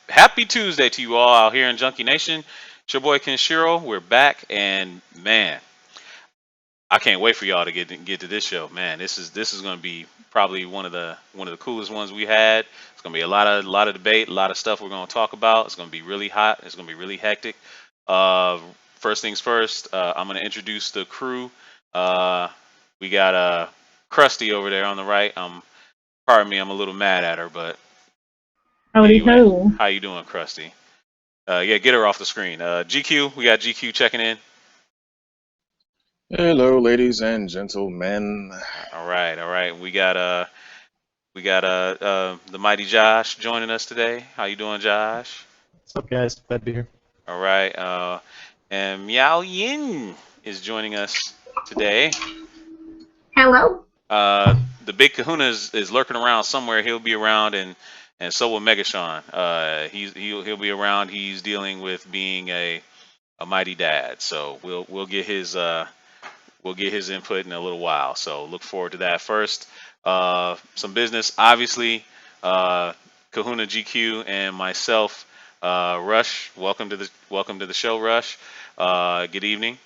Happy Tuesday to you all out here in Junkie Nation. It's your boy Kenshiro. We're back, and man, I can't wait for y'all to get to this show. Man, this is going to be probably one of the coolest ones we had. It's going to be a lot of debate, a lot of stuff we're going to talk about. It's going to be really hot. It's going to be really hectic. Uh, First things first, I'm going to introduce the crew. Uh, we got Krusty over there on the right. Pardon me, I'm a little mad at her, but yeah, Howdy ho. how you doing, Krusty? Yeah, get her off the screen. GQ, we got GQ checking in. Hello, ladies and gentlemen. All right. We got the mighty Josh joining us today. How you doing, Josh? What's up, guys? Glad to be here. All right. And Miao Yin is joining us today. Hello. The big Kahuna is lurking around somewhere. He'll be around, and so will Megashawn. He'll be around. He's dealing with being a mighty dad. So we'll get his input in a little while. So look forward to that. First, some business. Obviously, Kahuna GQ and myself, Rush. Welcome to the show, Rush. Good evening.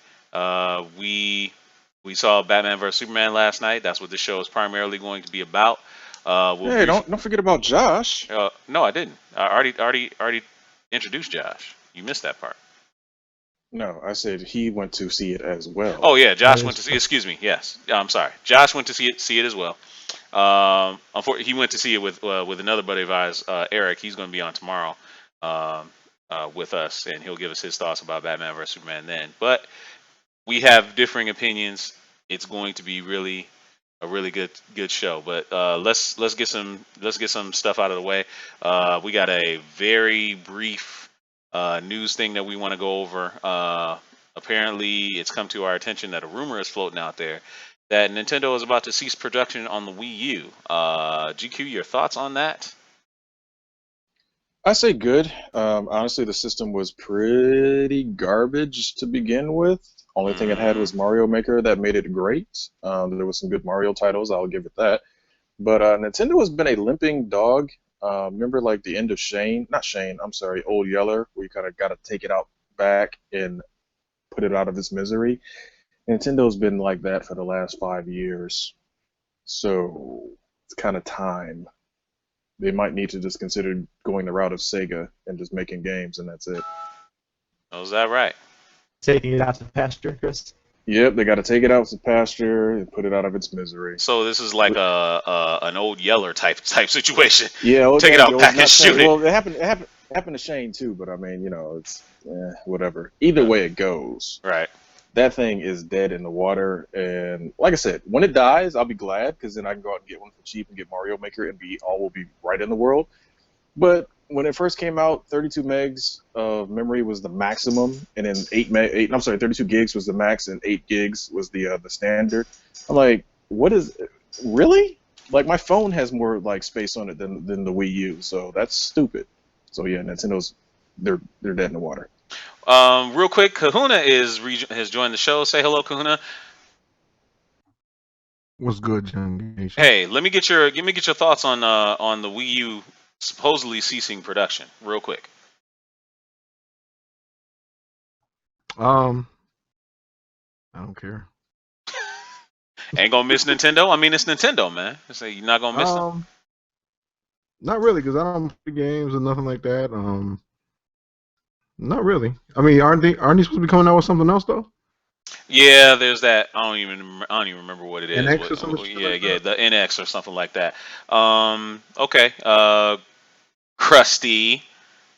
We saw Batman vs Superman last night. That's what the show is primarily going to be about. We'll Hey, don't forget about Josh. No, I didn't. I already introduced Josh. You missed that part. No, I said he went to see it as well. Oh yeah, That Josh went to is see. Excuse me. Yes, I'm sorry. Josh went to see it as well. He went to see it with another buddy of ours, Eric. He's going to be on tomorrow with us, and he'll give us his thoughts about Batman vs Superman then. But we have differing opinions. It's going to be a really good show. But let's get some stuff out of the way. We got a very brief news thing that we want to go over. Apparently, it's come to our attention that a rumor is floating out there that Nintendo is about to cease production on the Wii U. GQ, your thoughts on that? I say good. Honestly, the system was pretty garbage to begin with. Only thing it had Hmm. was Mario Maker that made it great. There was some good Mario titles, I'll give it that. But Nintendo has been a limping dog. Remember, like the end of Shane? Not Shane. I'm sorry, Old Yeller, where you kind of got to take it out back and put it out of its misery. Nintendo's been like that for the last 5 years, so it's kind of time. They might need to just consider going the route of Sega and just making games, and that's it. Oh, is that right? taking it out to pasture, Chris. Yep, they got to take it out to pasture and put it out of its misery. So this is like an old Yeller type situation. Yeah, Take it out, pack and not shoot Shane. it. Well, it happened to Shane too, but I mean, it's whatever. Either way it goes, Right. that thing is dead in the water. And like I said, when it dies, I'll be glad because then I can go out and get one for cheap and get Mario Maker and all will be right in the world. But when it first came out, 32 megs of memory was the maximum, and then 32 gigs was the max, and 8 gigs was the standard. I'm like, what is really? Like my phone has more like space on it than the Wii U, so that's stupid. So yeah, they're dead in the water. Real quick, Kahuna has joined the show. Say hello, Kahuna. What's good, Young Nation? Hey, let me get your thoughts on the Wii U supposedly ceasing production, real quick. Um, I don't care. Ain't gonna miss Nintendo. I mean, it's Nintendo, man. So you're not gonna miss them. Not really, because I don't play games or nothing like that. Not really. I mean, aren't they supposed to be coming out with something else though? Yeah, there's that. I don't even remember what it is. NX or something Yeah, like yeah, that? the NX or something like that. Okay. Krusty,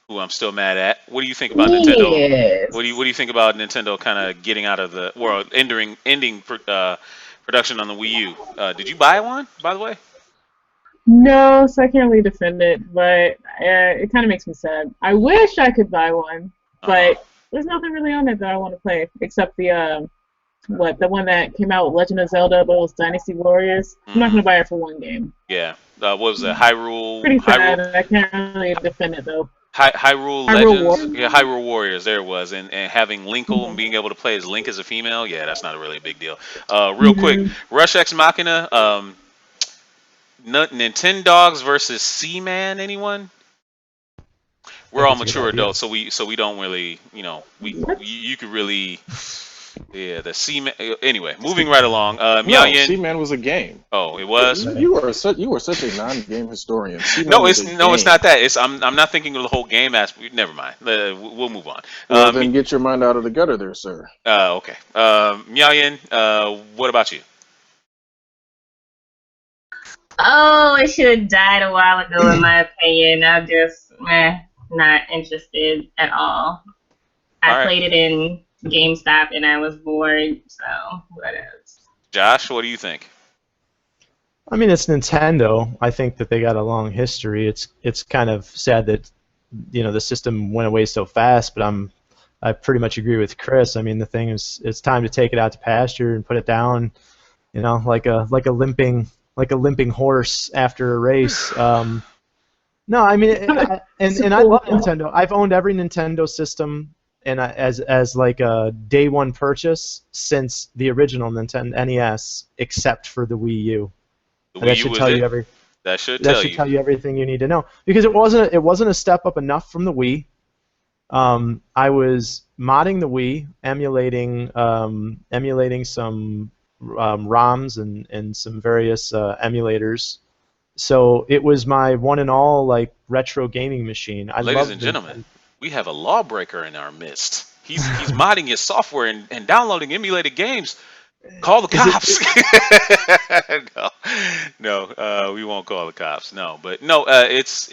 who I'm still mad at. What do you think about Nintendo? Yes. What do you think about Nintendo kind of getting out of the world, ending production on the Wii U? Did you buy one, by the way? No, so I can't really defend it, but it kind of makes me sad. I wish I could buy one, Uh-huh. but there's nothing really on it that I want to play except the one that came out with Legend of Zelda, but it was Dynasty Warriors. I'm not Hmm. gonna buy it for one game. Yeah. What was it? Hyrule, Pretty Hyrule, sad. I can't really defend it though. Hyrule Hyrule War. Legends. Yeah, Hyrule Warriors. There it was, and having Linkle and Mhm. being able to play as Link as a female. Yeah, that's not a really big deal. Real quick, Mhm. Rush X Machina. Nintendogs versus Seaman. Anyone? we're all it's a good mature idea. adults, so we don't really, What? you could really, yeah, the C-Man. Anyway, moving right along. Miao No, Yin. Seaman was a game. Oh, it was. You, Right. you are such a non-game historian. Seaman No, was it's a no, it's game. not that. I'm not thinking of the whole game aspect. Never mind. We'll move on. Well, then get your mind out of the gutter, there, sir. Okay. Miao Yin. What about you? Oh, it should have died a while ago, in my opinion. I'm just not interested at all. All I right, played it in GameStop and I was bored, so what else? Josh. What do you think? I mean, it's Nintendo. I think that they got a long history. It's kind of sad that the system went away so fast. But I pretty much agree with Chris. I mean, the thing is, it's time to take it out to pasture and put it down. Like a limping horse after a race. No, I mean, and I love Nintendo. I've owned every Nintendo system, and as like a day one purchase since the original Nintendo NES, except for the Wii U. The And that Wii U should was tell you it? That should that tell should you. tell you everything you need to know, because it wasn't a step up enough from the Wii. I was modding the Wii, emulating some ROMs and some various emulators. So it was my one and all like retro gaming machine. I Ladies loved and the gentlemen, we have a lawbreaker in our midst. He's modding his software and downloading emulated games. Call the cops. No, we won't call the cops. No, but no, it's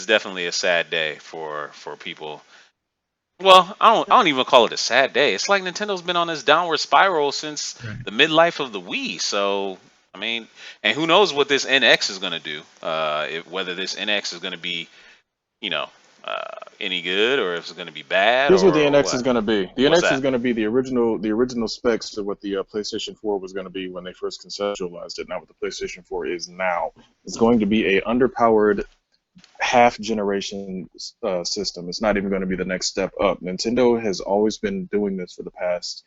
definitely a sad day for people. Well, I don't even call it a sad day. It's like Nintendo's been on this downward spiral since Right. the midlife of the Wii. So I mean, and who knows what this NX is gonna do? Whether this NX is gonna be, you know, any good, or if it's gonna be bad, Here's what the or NX is what? going to be. The What's NX is that? going to be the original specs to what the PlayStation 4 was going to be when they first conceptualized it. Not what the PlayStation 4 is now. It's going to be a underpowered half generation system. It's not even going to be the next step up. Nintendo has always been doing this for the past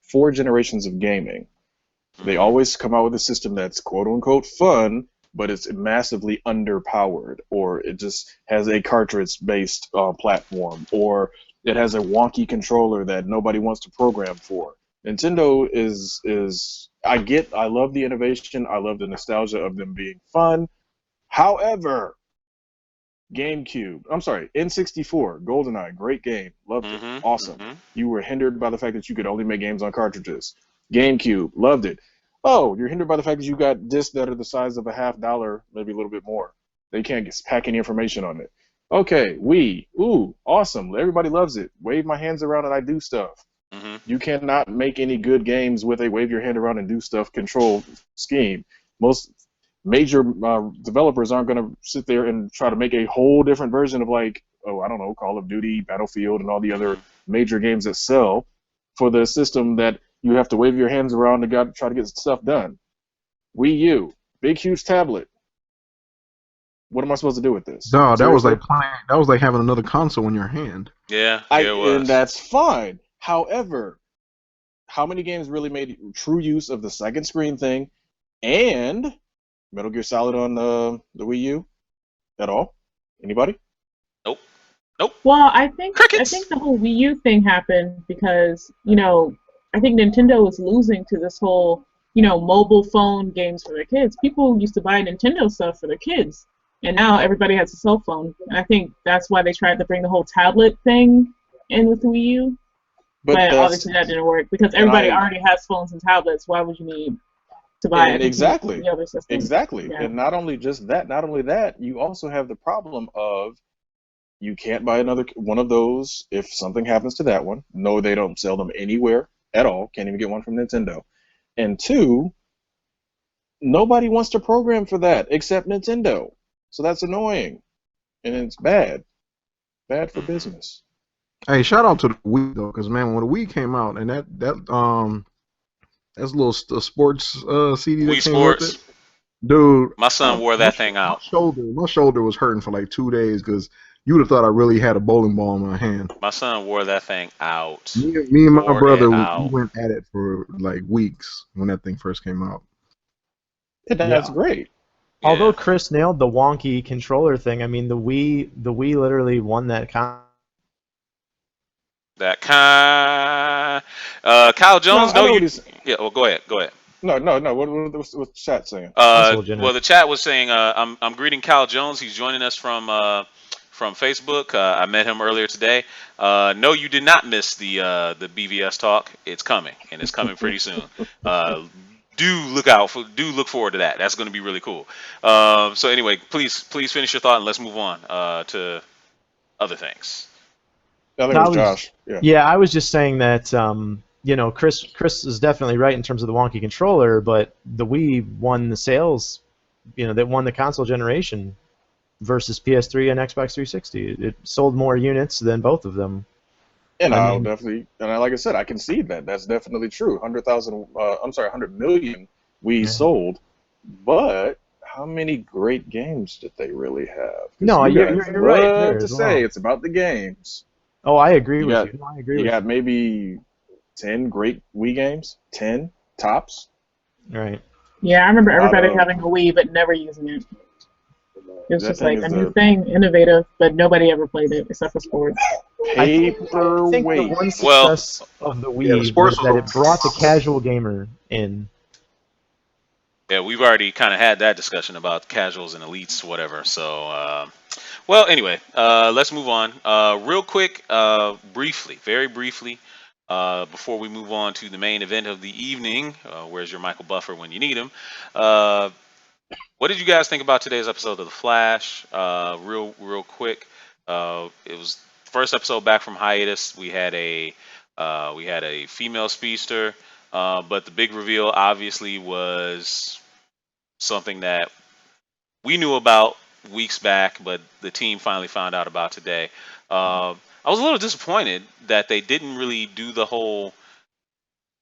4 generations of gaming. They Mhm. always come out with a system that's quote unquote fun, but it's massively underpowered, or it just has a cartridge based platform, or it has a wonky controller that nobody wants to program for. Nintendo is I love the innovation, I love the nostalgia of them being fun. However, N64, GoldenEye, great game, loved it, Mhm. awesome. Mhm. You were hindered by the fact that you could only make games on cartridges. GameCube, loved it. Oh, you're hindered by the fact that you got discs that are the size of a $50, maybe a little bit more. They can't pack any information on it. Okay, Wii, ooh, awesome. Everybody loves it. Wave my hands around and I do stuff. Mhm. You cannot make any good games with a wave your hand around and do stuff control scheme. Most major developers aren't going to sit there and try to make a whole different version of, like, oh, I don't know, Call of Duty, Battlefield, and all the other Mhm. major games that sell for the system that you have to wave your hands around to try to get stuff done. Wii U, big huge tablet. What am I supposed to do with this? No, that was Seriously? like playing. That was like having another console in your hand. Yeah, I yeah, it was. and that's fine. However, how many games really made true use of the second screen thing and Metal Gear Solid on the Wii U at all? Anybody? Nope. Nope. Well, I think Crickets. the whole Wii U thing happened because, I think Nintendo was losing to this whole, mobile phone games for their kids. People used to buy Nintendo stuff for their kids, and now everybody has a cell phone. And I think that's why they tried to bring the whole tablet thing in with the Wii U. But obviously that didn't work because and everybody I already has phones and tablets. Why would you need to buy and exactly. the other system? Exactly. Yeah. And not only that, you also have the problem of you can't buy another one of those if something happens to that one. No, they don't sell them anywhere at all. Can't even get one from Nintendo. And two, nobody wants to program for that except Nintendo. So that's annoying. And it's bad. Bad for Mhm. business. Hey, shout out to the Wii though, because man, when the Wii came out and that's a little sports CD that Wii came with Sports. it, dude. My son wore that thing out. My shoulder was hurting for like 2 days because you would have thought I really had a bowling ball in my hand. My son wore that thing out. Me and my Wore brother, it we out. went at it for like weeks when that thing first came out. That's Yeah. great. Although Yeah. Chris nailed the wonky controller thing, I mean the Wii literally won that That Kyle No, Jones. I No, know what you. he's. Yeah. Well, go ahead. Go ahead. No. What's the chat saying? console generation. Well, the chat was saying I'm greeting Kyle Jones. He's joining us from Facebook. I met him earlier today. No, you did not miss the BVS talk. It's coming, and it's coming pretty soon. Do look forward to that. That's going to be really cool. So anyway, please finish your thought and let's move on to other things. I think it I was was, Josh. Yeah. yeah, I was just saying that Chris is definitely right in terms of the wonky controller, but the Wii won the sales, they won the console generation versus PS3 and Xbox 360. It sold more units than both of them. And I I'll mean, definitely, like I said, I concede that. That's definitely true. 100 million we Yeah. sold, but how many great games did they really have? 'Cause No, you you're, guys you're right love there to as say well. it's about the games. Oh, I agree You with got you. No, I agree you with got maybe 10 great Wii games, 10 tops. you. Right. Yeah, I remember Out everybody of having a Wii but never using it. It was that just thing like is a new a thing, innovative, but nobody ever played it except for sports. I think the paperweight. one Well, success of the Yeah, the Wii sports was that was it brought the casual gamer in. yeah, we've already kind of had that discussion about casuals and elites, whatever. So, well, anyway, let's move on. Real quick, briefly, very briefly, before we move on to the main event of the evening. Where's your Michael Buffer when you need him? Uh, what did you guys think about today's episode of The Flash? Real quick. It was first episode back from hiatus. We had a female speedster, but the big reveal obviously was something that we knew about weeks back, but the team finally found out about today. I was a little disappointed that they didn't really do the whole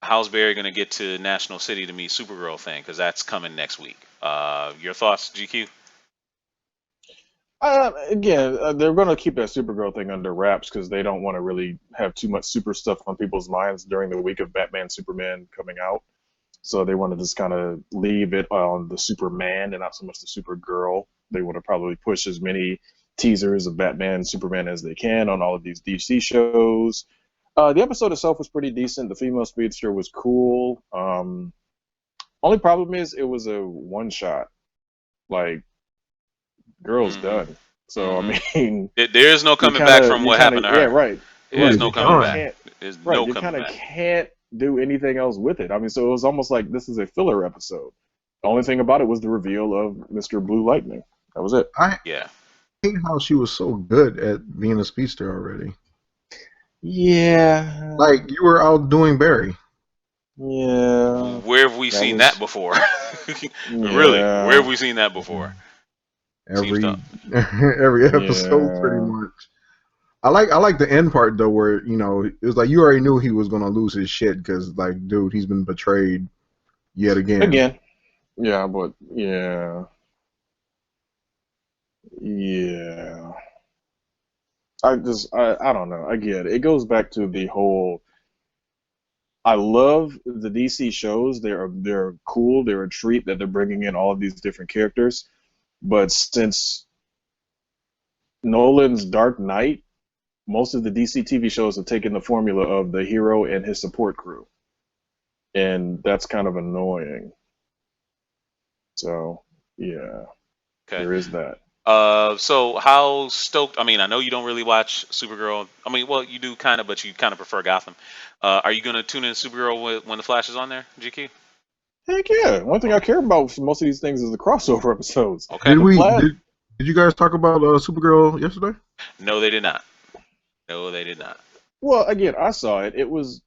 how's Barry going to get to National City to meet Supergirl thing, because that's coming next week. Your thoughts, GQ? Again, they're going to keep that Supergirl thing under wraps because they don't want to really have too much super stuff on people's minds during the week of Batman Superman coming out. So they want to just kind of leave it on the Superman and not so much the Supergirl. They want to probably push as many teasers of Batman Superman as they can on all of these DC shows. The episode itself was pretty decent. The female speedster was cool. Only problem is it was a one shot. Like, girl's done. So I mean, There is no coming back from what happened to her. Yeah, right. There's Right. no You coming kinda back. can't- There's Right. no You coming kind of back. can't do anything else with it. I mean, so it was almost like this is a filler episode. The only thing about it was the reveal of Mr. Blue Lightning. That was it. I Yeah. hate how she was so good at being a speedster already. Yeah. Like, you were outdoing Barry. Yeah. Where have we That seen was- that before? Really? Yeah. Where have we seen that before? Every tough. every episode, Yeah. pretty much. I like the end part though, where it was like you already knew he was gonna lose his shit because, like, dude, he's been betrayed yet again. Again. Yeah, but yeah. Yeah. I don't know. Again, it goes back to the whole. I love the DC shows. They're cool. They're a treat that they're bringing in all of these different characters. But since Nolan's Dark Knight, most of the DC TV shows have taken the formula of the hero and his support crew, and that's kind of annoying. So yeah, Okay. there is that. So how stoked? I mean, I know you don't really watch Supergirl. I mean, well, you do kind of, but you kind of prefer Gotham. Are you gonna tune in to Supergirl when the Flash is on there, GQ? Heck yeah! One thing I care about for most of these things is the crossover episodes. Okay. Did you guys talk about Supergirl yesterday? No, they did not. No, they did not. Well, again, I saw it. It was.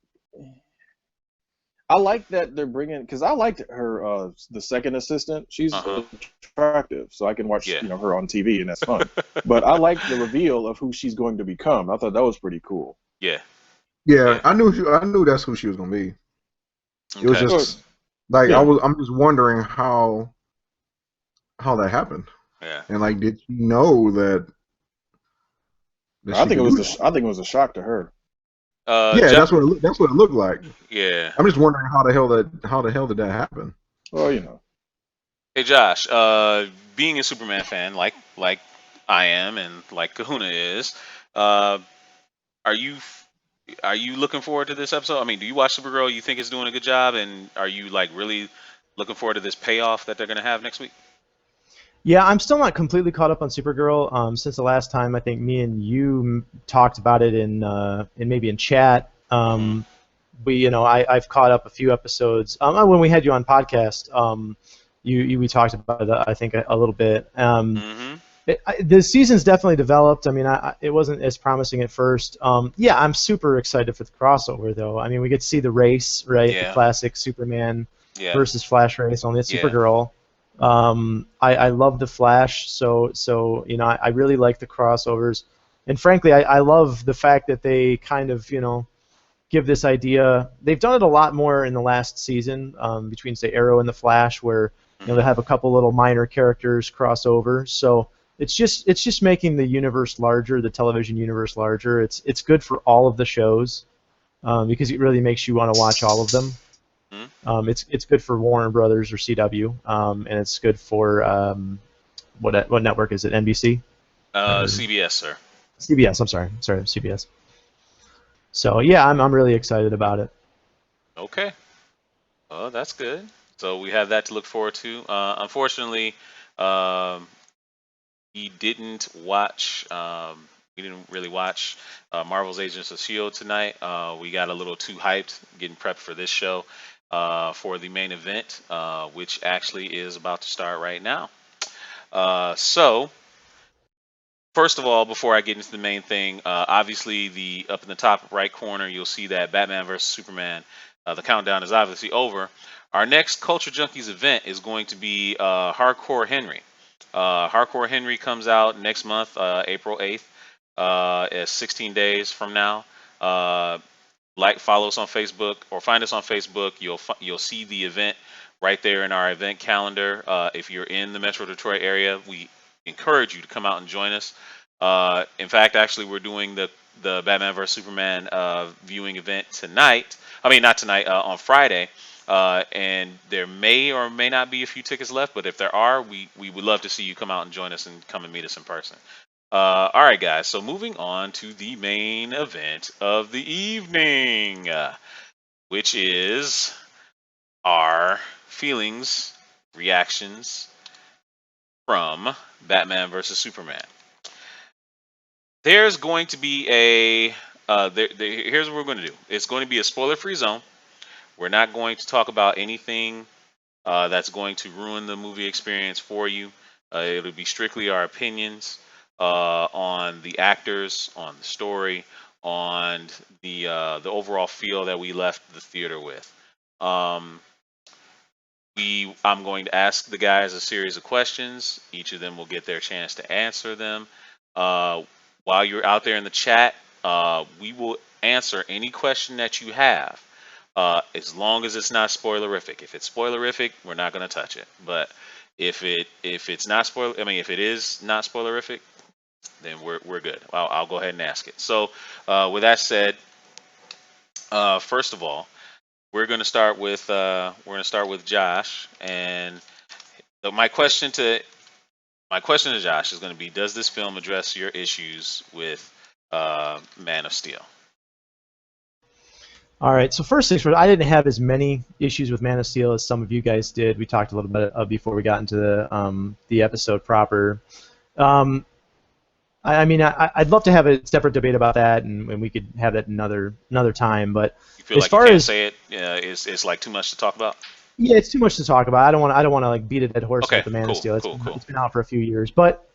I like that they're bringing, because I liked her, the second assistant. She's attractive, so I can watch her on TV, and that's fun. But I like the reveal of who she's going to become. I thought that was pretty cool. Yeah. Yeah, I knew that's who she was gonna be. Okay. It was just like Yeah. I'm just wondering how that happened. Yeah. And, like, did she know that? I think it was a shock to her. Yeah, that's what it looked like. Yeah. I'm just wondering how the hell did that happen? Well, Hey Josh, being a Superman fan like I am and like Kahuna is, uh, are you are you looking forward to this episode? I mean, do you watch Supergirl? You think it's doing a good job, and are you like really looking forward to this payoff that they're gonna have next week? Yeah, I'm still not completely caught up on Supergirl. Since the last time I think me and you talked about it in maybe in chat. Mm-hmm. I've caught up a few episodes. When we had you on podcast, we talked about it, I think a little bit. Mm-hmm. The season's definitely developed. I mean, it wasn't as promising at first. Yeah, I'm super excited for the crossover, though. I mean, we get to see the race, right? The Yeah. classic Superman Yeah. versus Flash race, only it's Yeah. Supergirl. I love the Flash, so I really like the crossovers, and frankly, I love the fact that they kind of give this idea. They've done it a lot more in the last season between say Arrow and the Flash, where they Mm-hmm. have a couple little minor characters cross over. So it's just making the universe larger, the television universe larger. It's good for all of the shows because it really makes you want to watch all of them. It's good for Warner Brothers or CW, and it's good for what network is it? NBC? CBS, sir. CBS. I'm sorry, CBS. So yeah, I'm really excited about it. Okay. Oh, that's good. So we have that to look forward to. Unfortunately, um, we didn't watch. We didn't really watch Marvel's Agents of Shield tonight. We got a little too hyped getting prepped for this show for the main event, which actually is about to start right now. So first of all, before I get into the main thing, obviously the up in the top right corner, you'll see that Batman versus Superman. The countdown is obviously over. Our next Culture Junkies event is going to be Hardcore Henry. Hardcore Henry comes out next month, April 8th, 16 days from now. Follow us on Facebook or find us on Facebook. You'll see the event right there in our event calendar. If you're in the Metro Detroit area, we encourage you to come out and join us. In fact, actually, we're doing the Batman vs Superman viewing event tonight. I mean, not tonight, on Friday. And there may or may not be a few tickets left, but if there are, we would love to see you come out and join us and come and meet us in person. All right, guys. So moving on to the main event of the evening, which is our feelings, reactions from Batman versus Superman. There's going to be here's what we're going to do. It's going to be a spoiler-free zone. We're not going to talk about anything that's going to ruin the movie experience for you. It'll be strictly our opinions on the actors, on the story, on the overall feel that we left the theater with. Um, I'm going to ask the guys a series of questions. Each of them will get their chance to answer them. While you're out there in the chat, we will answer any question that you have, as long as it's not spoilerific. If it's spoilerific, we're not going to touch it. But if it's not if it is not spoilerific, then we're good. I'll go ahead and ask it. So with that said, first of all, we're going to start with Josh, and my question to Josh is going to be: does this film address your issues with Man of Steel? All right. So first things first, I didn't have as many issues with Man of Steel as some of you guys did. We talked a little bit before we got into the episode proper. I'd love to have a separate debate about that, and we could have that another time. But You feel as like you far can't as say it? It's like too much to talk about. yeah, it's too much to talk about. I don't want to like beat a dead horse Okay, with the Man cool, of Steel. cool. It's been out for a few years, but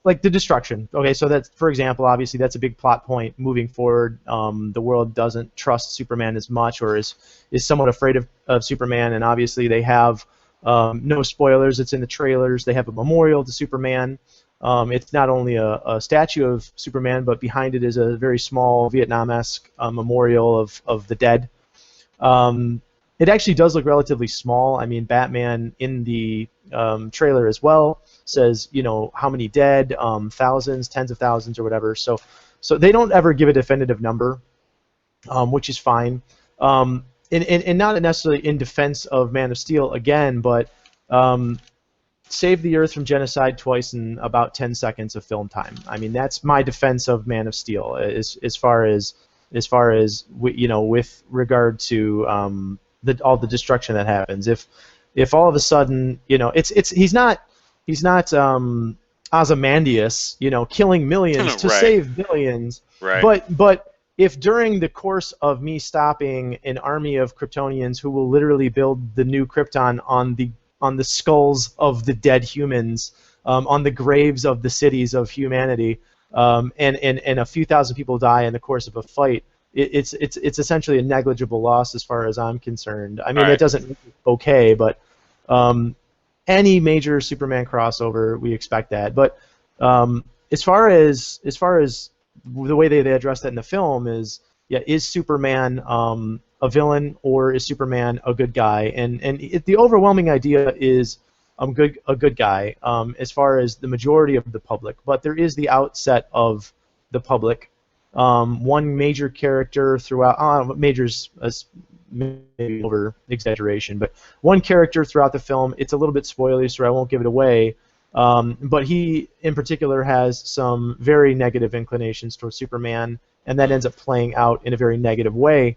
like the destruction. Okay, so that's, for example, obviously that's a big plot point moving forward. The world doesn't trust Superman as much, or is somewhat afraid of Superman, and obviously they have no spoilers. It's in the trailers. They have a memorial to Superman. It's not only a statue of Superman, but behind it is a very small Vietnam-esque memorial of the dead. It actually does look relatively small. I mean, Batman in the trailer as well says, how many dead, thousands, tens of thousands, or whatever. So they don't ever give a definitive number, which is fine. And not necessarily in defense of Man of Steel again, but saved the Earth from genocide twice in about 10 seconds of film time. I mean, that's my defense of Man of Steel, as far as with regard to all the destruction that happens. If all of a sudden, he's not Ozymandias, killing millions to Right. save billions, Right. but if during the course of me stopping an army of Kryptonians who will literally build the new Krypton on the skulls of the dead humans, on the graves of the cities of humanity, and a few thousand people die in the course of a fight, it's essentially a negligible loss as far as I'm concerned. I mean, Right. it doesn't make it okay, but any major Superman crossover, we expect that. But as far as the way they address that in the film is Superman a villain or is Superman a good guy? And the overwhelming idea is a good guy as far as the majority of the public. But there is the outset of the public. One major character throughout, majors maybe over exaggeration, but one character throughout the film, it's a little bit spoilery, so I won't give it away. But he, in particular, has some very negative inclinations towards Superman, and that ends up playing out in a very negative way.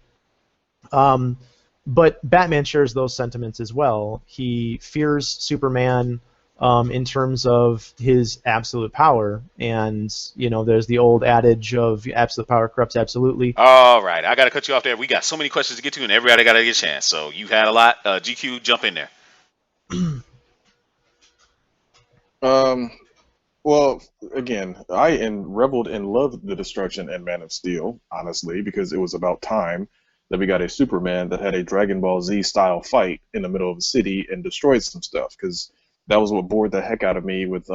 But Batman shares those sentiments as well. He fears Superman in terms of his absolute power, and there's the old adage of absolute power corrupts absolutely. All right, I got to cut you off there. We got so many questions to get to, and everybody got to get a chance. So you had a lot. GQ, jump in there. Well, again, I reveled and loved the destruction in Man of Steel, honestly, because it was about time that we got a Superman that had a Dragon Ball Z style fight in the middle of a city and destroyed some stuff. Because that was what bored the heck out of me with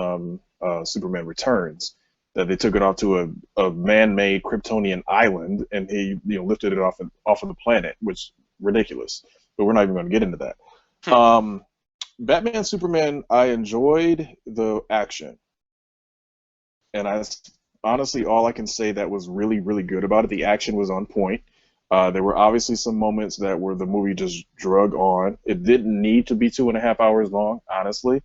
Superman Returns. That they took it off to a man-made Kryptonian island and he lifted it off of the planet, which ridiculous. But we're not even going to get into that. Batman Superman, I enjoyed the action. And honestly, all I can say that was really, really good about it. The action was on point. There were obviously some moments that where the movie just drug on. It didn't need to be 2.5 hours long, honestly.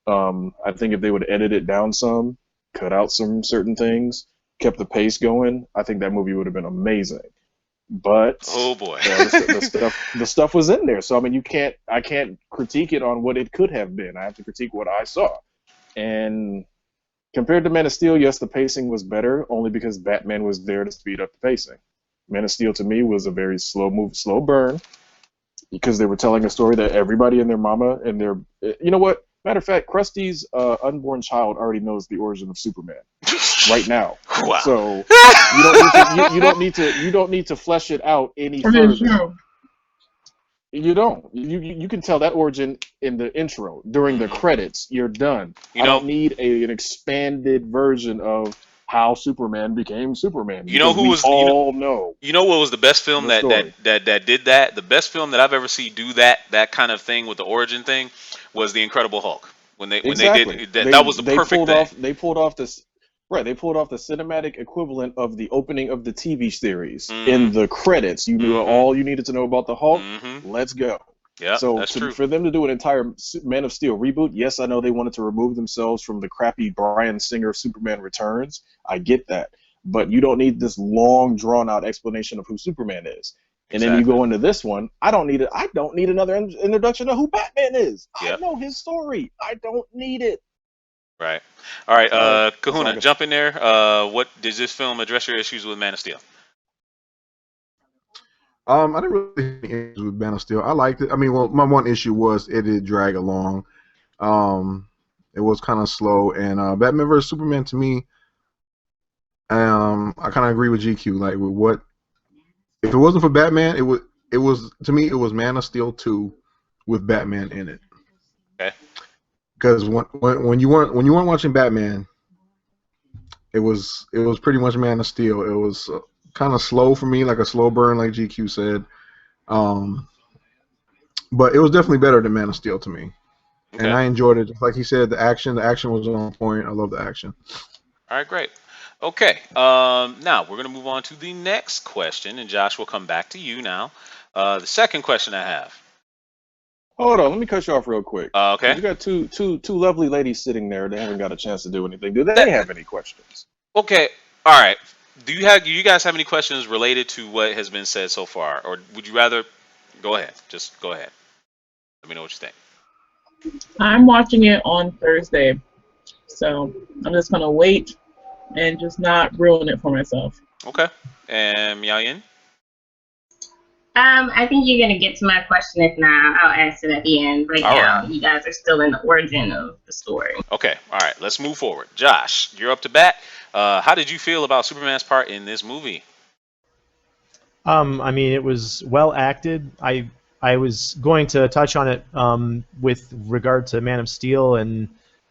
I think if they would edit it down some, cut out some certain things, kept the pace going, I think that movie would have been amazing. But oh boy, the stuff was in there. So I mean, I can't critique it on what it could have been. I have to critique what I saw. And compared to Man of Steel, yes, the pacing was better, only because Batman was there to speed up the pacing. Man of Steel, to me, was a very slow move, slow burn, because they were telling a story that everybody and their mama and their... You know what? Matter of fact, Krusty's unborn child already knows the origin of Superman right now. Wow. So you don't need to flesh it out any further. You don't. You can tell that origin in the intro during the credits. You're done. I don't need an expanded version of how Superman became Superman. You know who was know. You know what was the best film that did that? The best film that I've ever seen do that kind of thing with the origin thing was The Incredible Hulk. When they did that was the perfect thing. They pulled off this. Right, they pulled off the cinematic equivalent of the opening of the TV series in the credits. You knew all you needed to know about the Hulk. Let's go. Yeah, so that's true. For them to do an entire Man of Steel reboot, yes, I know they wanted to remove themselves from the crappy Bryan Singer Superman Returns. I get that, but you don't need this long, drawn-out explanation of who Superman is. And then you go into this one. I don't need another introduction of who Batman is. I know his story. I don't need it. Right. All right, Kahuna, jump in there. What does this film address your issues with Man of Steel? I didn't really have any issues with Man of Steel. I liked it. I mean, well, my one issue was it did drag along. It was kind of slow. And Batman vs Superman, to me, I kind of agree with GQ. Like, with what if it wasn't for Batman, it was to me it was Man of Steel 2 with Batman in it. Okay. Because when you weren't watching Batman, it was pretty much Man of Steel. It was kind of slow for me, like a slow burn, like GQ said. But it was definitely better than Man of Steel to me, and I enjoyed it. Like he said, the action was on point. I love the action. All right, great. Okay, now we're gonna move on to the next question, and Josh will come back to you now. The second question I have: Hold on, let me cut you off real quick. Okay. You got two lovely ladies sitting there. They haven't got a chance to do anything. Do That, they have any questions? okay. All right. Do you guys have any questions related to what has been said so far, or would you rather go ahead? Just go ahead. Let me know what you think. I'm watching it on Thursday, so I'm just gonna wait and just not ruin it for myself. Okay. And Miaoyin? I think you're gonna get to my question. If not, I'll ask it at the end. Right All now, right. you guys are still in the origin of the story. Okay. All right. Let's move forward. Josh, you're up to bat. How did you feel about Superman's part in this movie? I mean, it was well acted. I was going to touch on it with regard to Man of Steel, and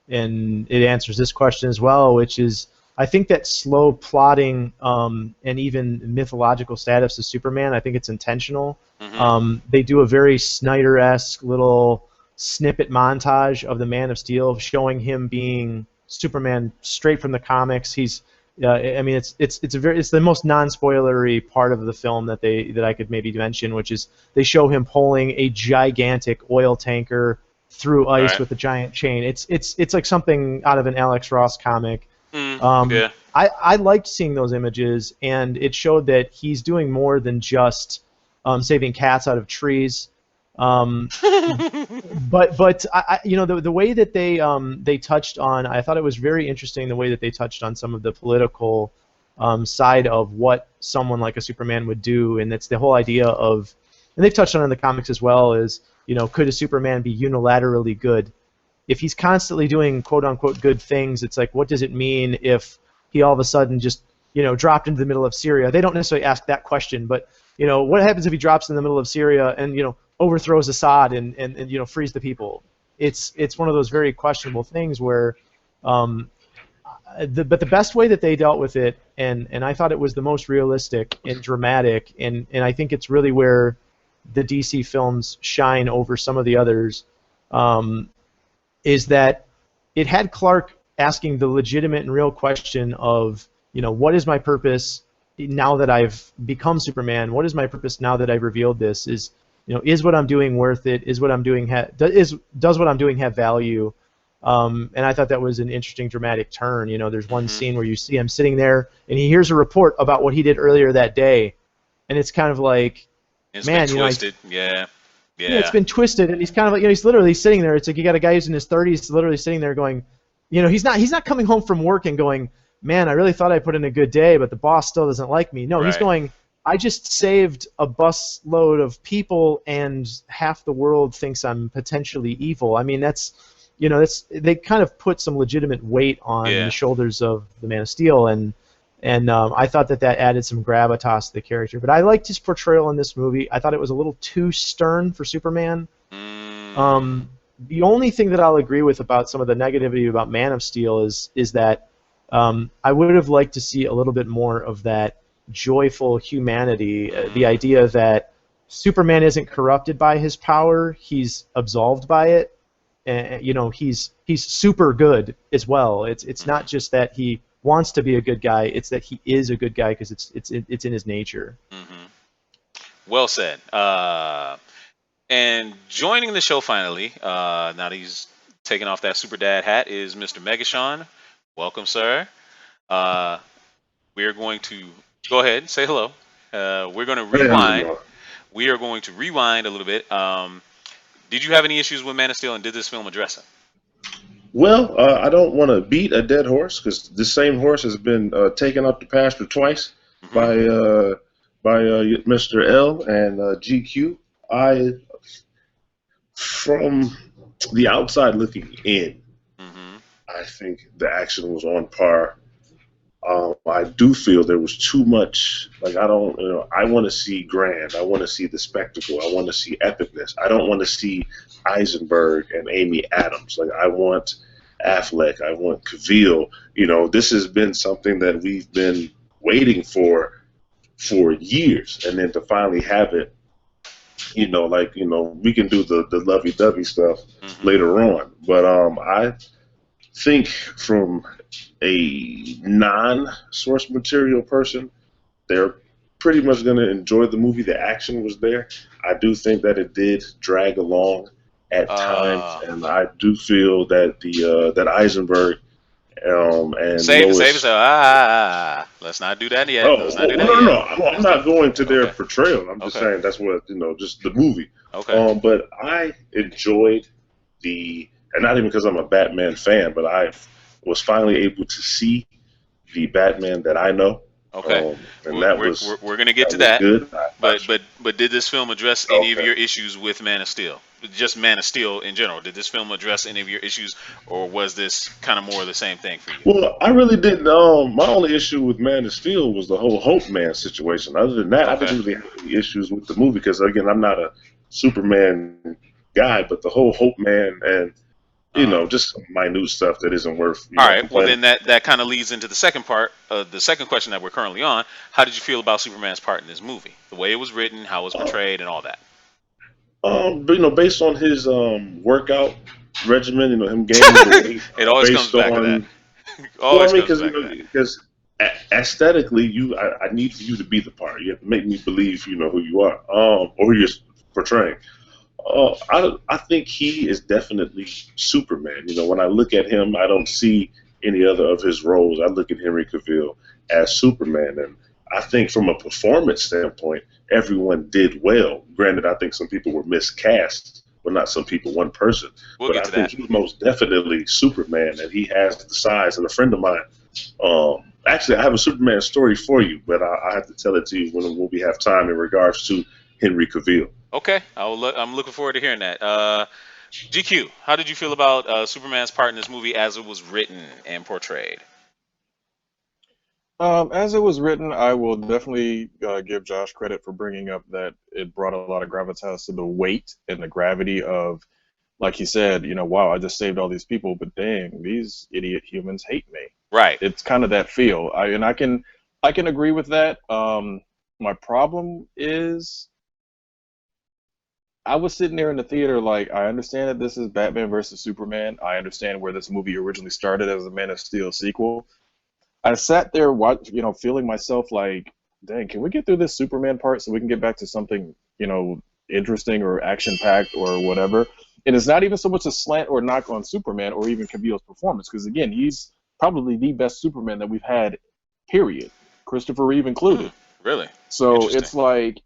it answers this question as well, which is I think that slow plotting and even mythological status of Superman, I think it's intentional. Mm-hmm. They do a very Snyder-esque little snippet montage of the Man of Steel, showing him being Superman straight from the comics. He's I mean, it's the most non-spoilery part of the film that I could maybe mention, which is they show him pulling a gigantic oil tanker through ice Right. with a giant chain. It's like something out of an Alex Ross comic. Yeah. I liked seeing those images, and it showed that he's doing more than just saving cats out of trees. But you know, the way that they touched on, I thought it was very interesting the way that they touched on some of the political side of what someone like a Superman would do, and it's the whole idea of, and they've touched on it in the comics as well, is, you know, could a Superman be unilaterally good? If he's constantly doing quote unquote good things, it's like, what does it mean if he all of a sudden just, you know, dropped into the middle of Syria? They don't necessarily ask that question, but, you know, what happens if he drops in the middle of Syria and, you know, overthrows Assad and you know, frees the people? It's one of those very questionable things where, but the best way that they dealt with it, and I thought it was the most realistic and dramatic, and I think it's really where the DC films shine over some of the others, is that it had Clark asking the legitimate and real question of, you know, what is my purpose now that I've become Superman? What is my purpose now that I've revealed this? Is, you know, is what I'm doing worth it? Is what I'm doing does what I'm doing have value? And I thought that was an interesting dramatic turn. You know, there's one scene where you see him sitting there and he hears a report about what he did earlier that day, and it's kind of like, It's man, been you know, twisted. Yeah. yeah, it's been twisted, and he's kind of like, you know, he's literally sitting there. It's like you got a guy who's in his 30s, literally sitting there going, you know, he's not coming home from work and going, man, I really thought I put in a good day, but the boss still doesn't like me. No, he's Right. going, I just saved a bus load of people, and half the world thinks I'm potentially evil. I mean, that's, you know, they kind of put some legitimate weight on the shoulders of the Man of Steel, and I thought that added some gravitas to the character. But I liked his portrayal in this movie. I thought it was a little too stern for Superman. The only thing that I'll agree with about some of the negativity about Man of Steel is that I would have liked to see a little bit more of that joyful humanity, the idea that Superman isn't corrupted by his power, he's absolved by it. You know, he's super good as well. It's not just that he wants to be a good guy, it's that he is a good guy because it's in his nature. Well said. And joining the show finally, now that he's taken off that super dad hat, is Mr. Megashawn. Welcome, sir. We're going to go ahead and say hello. We're going to rewind. We are going to rewind a little bit. Did you have any issues with Man of Steel, and did this film address it? Well, I don't want to beat a dead horse because this same horse has been taken up the pasture twice by Mr. L and GQ. From the outside looking in, I think the action was on par. I do feel there was too much. Like, I want to see grand. I want to see the spectacle. I want to see epicness. I don't want to see Eisenberg and Amy Adams. Like, I want Affleck. I want Cavill. You know, this has been something that we've been waiting for years, and then to finally have it. You know, like, you know, we can do the lovey-dovey stuff later on, but I think from a non-source material person, they're pretty much going to enjoy the movie. The action was there. I do think that it did drag along at times, and I do feel that the that Eisenberg and Save it, Lois. save it. Let's not do that yet. Oh, Let's not do well, that no, yet. no, no. I'm not going to their Okay. portrayal. I'm just Okay. saying that's what, just the movie. Okay. But I enjoyed and not even because I'm a Batman fan, but I was finally able to see the Batman that I know. Okay. And we're gonna get to that. Good. But did this film address any of your issues with Man of Steel? Just Man of Steel in general. Did this film address any of your issues, or was this kind of more of the same thing for you? Well, I really didn't. My only issue with Man of Steel was the whole Hope Man situation. Other than that, I didn't really have any issues with the movie because, again, I'm not a Superman guy, but the whole Hope Man and just minute stuff that isn't worth. All right. Well, then that kind of leads into the second part, the second question that we're currently on. How did you feel about Superman's part in this movie? The way it was written, how it was portrayed, and all that. But based on his workout regimen, him gaining the weight. It always comes back to that. Well, I mean, because aesthetically, I need for you to be the part. You have to make me believe, who you are, or who you're portraying. I think he is definitely Superman. When I look at him, I don't see any other of his roles. I look at Henry Cavill as Superman, and I think from a performance standpoint, everyone did well. Granted, I think some people were miscast, but not some people, one person. We'll get to that. I think he's most definitely Superman, and he has the size. And a friend of mine, actually, I have a Superman story for you, but I have to tell it to you when we have time in regards to Henry Cavill. Okay, I'm looking forward to hearing that. GQ, how did you feel about Superman's part in this movie as it was written and portrayed? As it was written, I will definitely give Josh credit for bringing up that it brought a lot of gravitas to the weight and the gravity of, like he said, wow, I just saved all these people, but dang, these idiot humans hate me. Right. It's kind of that feel. I can agree with that. My problem is, I was sitting there in the theater like, I understand that this is Batman versus Superman. I understand where this movie originally started as a Man of Steel sequel. I sat there, feeling myself like, dang, can we get through this Superman part so we can get back to something, interesting or action-packed or whatever? And it's not even so much a slant or knock on Superman or even Cavill's performance, because, again, he's probably the best Superman that we've had, period. Christopher Reeve included. Really? So it's like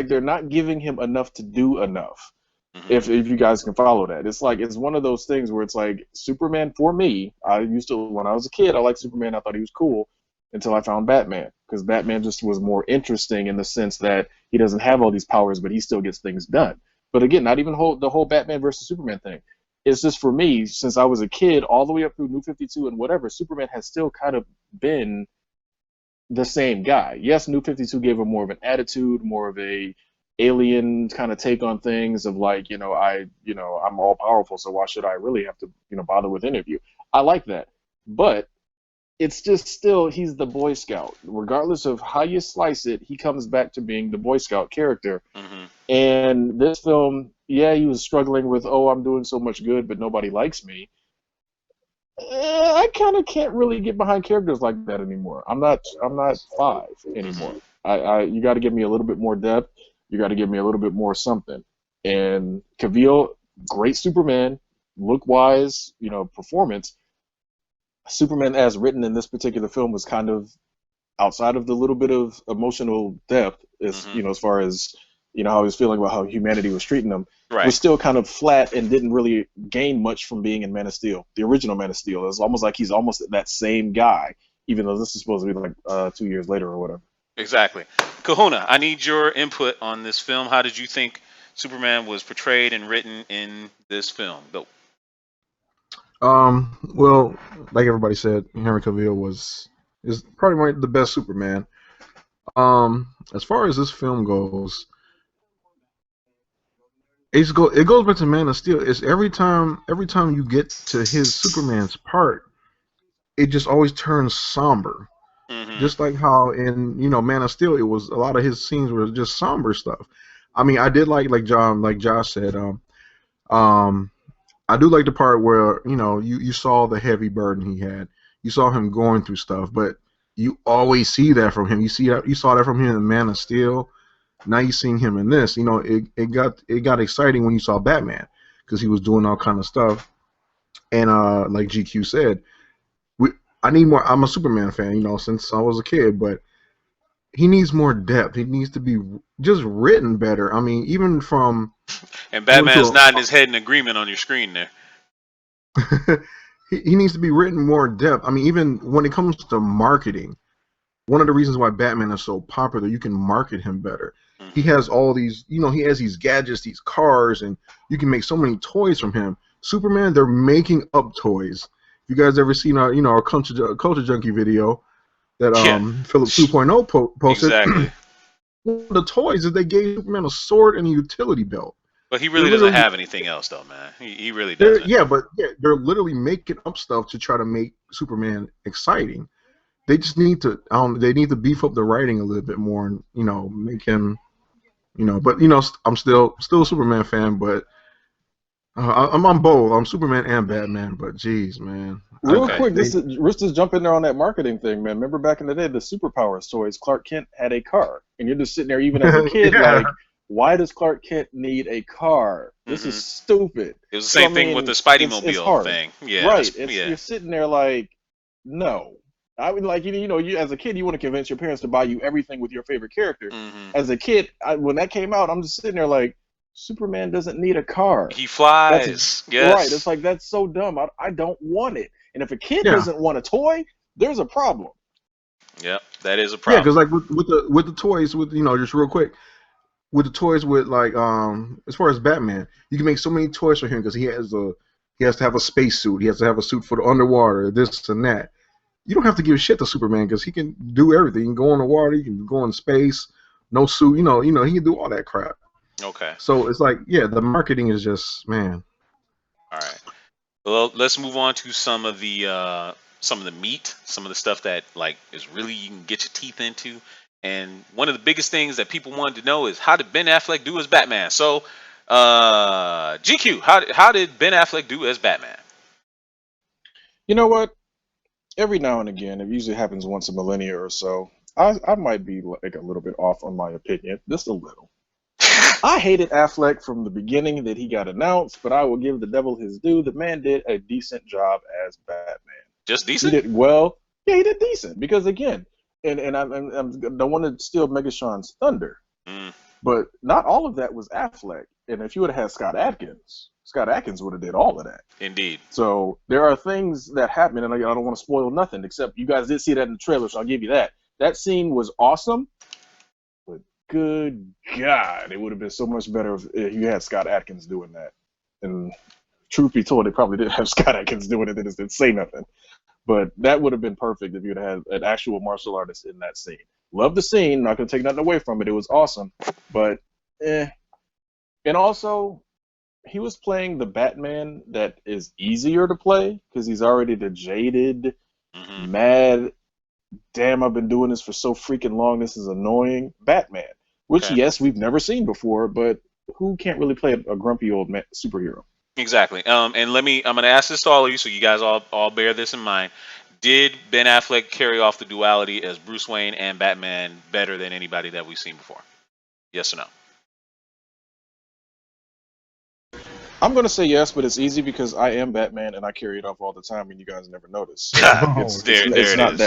they're not giving him enough to do enough. Mm-hmm. If you guys can follow that, it's one of those things where it's like Superman for me. When I was a kid, I liked Superman. I thought he was cool until I found Batman, because Batman just was more interesting in the sense that he doesn't have all these powers, but he still gets things done. But again, not even the whole Batman versus Superman thing. It's just for me, since I was a kid, all the way up through New 52 and whatever, Superman has still kind of been the same guy. Yes, New 52 gave him more of an attitude, more of a alien kind of take on things of like, I'm all powerful, so why should I really have to, bother with any of you? I like that. But it's just still, he's the Boy Scout. Regardless of how you slice it, he comes back to being the Boy Scout character. Mm-hmm. And this film, yeah, he was struggling with, I'm doing so much good, but nobody likes me. I kind of can't really get behind characters like that anymore. I'm not 5 anymore. You got to give me a little bit more depth. You got to give me a little bit more something. And Cavill, great Superman, look-wise, performance. Superman as written in this particular film was kind of outside of the little bit of emotional depth, as far as how he was feeling about how humanity was treating him. Right. Was still kind of flat and didn't really gain much from being in Man of Steel, the original Man of Steel. It was almost like he's almost that same guy, even though this is supposed to be like 2 years later or whatever. Exactly. Kahuna, I need your input on this film. How did you think Superman was portrayed and written in this film? Go. Well, like everybody said, Henry Cavill is probably the best Superman. As far as this film goes, it goes back to Man of Steel. It's every time you get to his Superman's part, it just always turns somber. Mm-hmm. Just like how in Man of Steel, it was a lot of his scenes were just somber stuff. I mean, I did like Josh said, I do like the part where you saw the heavy burden he had. You saw him going through stuff, but you always see that from him. You saw that from him in Man of Steel. Now you're seeing him in this. You know, it got exciting when you saw Batman because he was doing all kind of stuff. And like GQ said, I need more. I'm a Superman fan, you know, since I was a kid, but he needs more depth. He needs to be just written better. I mean, even from And Batman's nodding his head in agreement on your screen there. he needs to be written more depth. I mean, even when it comes to marketing, one of the reasons why Batman is so popular, you can market him better. Mm-hmm. He has all these, you know, he has these gadgets, these cars, and you can make so many toys from him. Superman, they're making up toys. You guys ever seen our, you know, our culture junkie video that Philip 2.0 posted? Exactly. The toys that they gave Superman a sword and a utility belt. But he really doesn't have anything else, though, man. He really doesn't. Yeah, but they're literally making up stuff to try to make Superman exciting. They just need to, they need to beef up the writing a little bit more, and you know, make him, you know. But you know, I'm still a Superman fan, but I'm on both. I'm Superman and Batman, but geez, man. Real quick, just jump in there on that marketing thing, man. Remember back in the day, the superpowers toys, Clark Kent had a car, and you're just sitting there, even as a kid, like, why does Clark Kent need a car? This is stupid. It was the same thing with the Spidey-mobile thing. Yeah, right. You're sitting there like, no. I mean, like, you know, you as a kid, you want to convince your parents to buy you everything with your favorite character. As a kid, when that came out, I'm just sitting there like, Superman doesn't need a car. He flies. Yes. Right. It's like, that's so dumb. I don't want it. And if a kid doesn't want a toy, there's a problem. Yep, that is a problem. Yeah, because like with the toys, with, you know, just real quick, with the toys with like as far as Batman, you can make so many toys for him because he has to have a spacesuit, he has to have a suit for the underwater, this and that. You don't have to give shit to Superman because he can do everything. He can go on the water, he can go in space, no suit, you know, he can do all that crap. Okay. So it's like, yeah, the marketing is just, man. All right. Well, let's move on to some of the meat, some of the stuff that like is really you can get your teeth into. And one of the biggest things that people wanted to know is, how did Ben Affleck do as Batman? So, GQ, how did Ben Affleck do as Batman? You know what? Every now and again, it usually happens once a millennia or so. I might be like a little bit off on my opinion, just a little. I hated Affleck from the beginning that he got announced, but I will give the devil his due. The man did a decent job as Batman. Just decent? He did well. Yeah, he did decent because again. And I don't want to steal Megatron's thunder, but not all of that was Affleck. And if you would have had Scott Adkins would have did all of that. Indeed. So there are things that happen, and I don't want to spoil nothing, except you guys did see that in the trailer, so I'll give you that. That scene was awesome, but good God, it would have been so much better if you had Scott Adkins doing that. And truth be told, they probably did have Scott Adkins doing it, they just didn't say nothing. But that would have been perfect if you'd had an actual martial artist in that scene. Love the scene, not going to take nothing away from it. It was awesome. But, And also, he was playing the Batman that is easier to play because he's already the jaded, mad, damn, I've been doing this for so freaking long, this is annoying Batman. Which, yes, we've never seen before, but who can't really play a grumpy old superhero? Exactly. And I'm going to ask this to all of you, so you guys all bear this in mind. Did Ben Affleck carry off the duality as Bruce Wayne and Batman better than anybody that we've seen before? Yes or no? I'm going to say yes, but it's easy because I am Batman and I carry it off all the time and you guys never notice. So it's not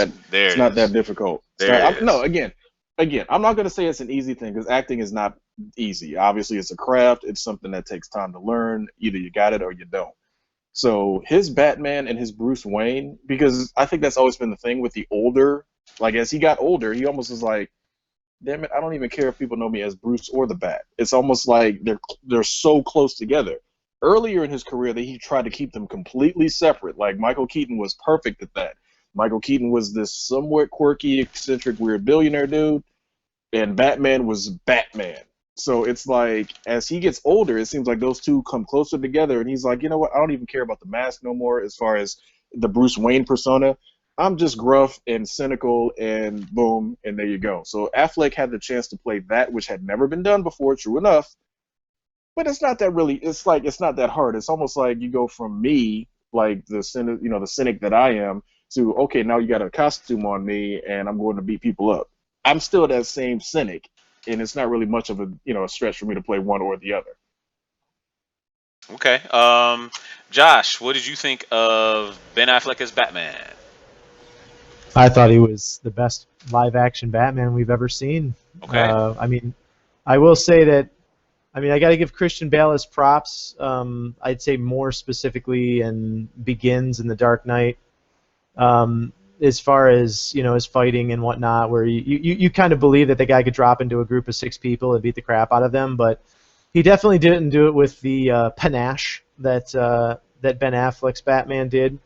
that difficult. No, again, I'm not going to say it's an easy thing because acting is not easy. Obviously, it's a craft. It's something that takes time to learn. Either you got it or you don't. So his Batman and his Bruce Wayne, because I think that's always been the thing with the older, like as he got older, he almost was like, damn it, I don't even care if people know me as Bruce or the Bat. It's almost like they're so close together. Earlier in his career, he tried to keep them completely separate. Like Michael Keaton was perfect at that. Michael Keaton was this somewhat quirky, eccentric, weird billionaire dude, and Batman was Batman. So it's like, as he gets older, it seems like those two come closer together, and he's like, you know what, I don't even care about the mask no more as far as the Bruce Wayne persona. I'm just gruff and cynical, and boom, and there you go. So Affleck had the chance to play that, which had never been done before, true enough, but it's not that really, it's not that hard. It's almost like you go from me, like the cynic that I am, to, okay, now you got a costume on me, and I'm going to beat people up. I'm still that same cynic. and it's not really much of a stretch for me to play one or the other. Okay. Josh, what did you think of Ben Affleck as Batman? I thought he was the best live-action Batman we've ever seen. Okay. I mean, I will say that. I mean, I got to give Christian Bale his props. I'd say more specifically in Begins and The Dark Knight. As far as his fighting and whatnot, where you kind of believe that the guy could drop into a group of 6 people and beat the crap out of them, but he definitely didn't do it with the panache that Ben Affleck's Batman did.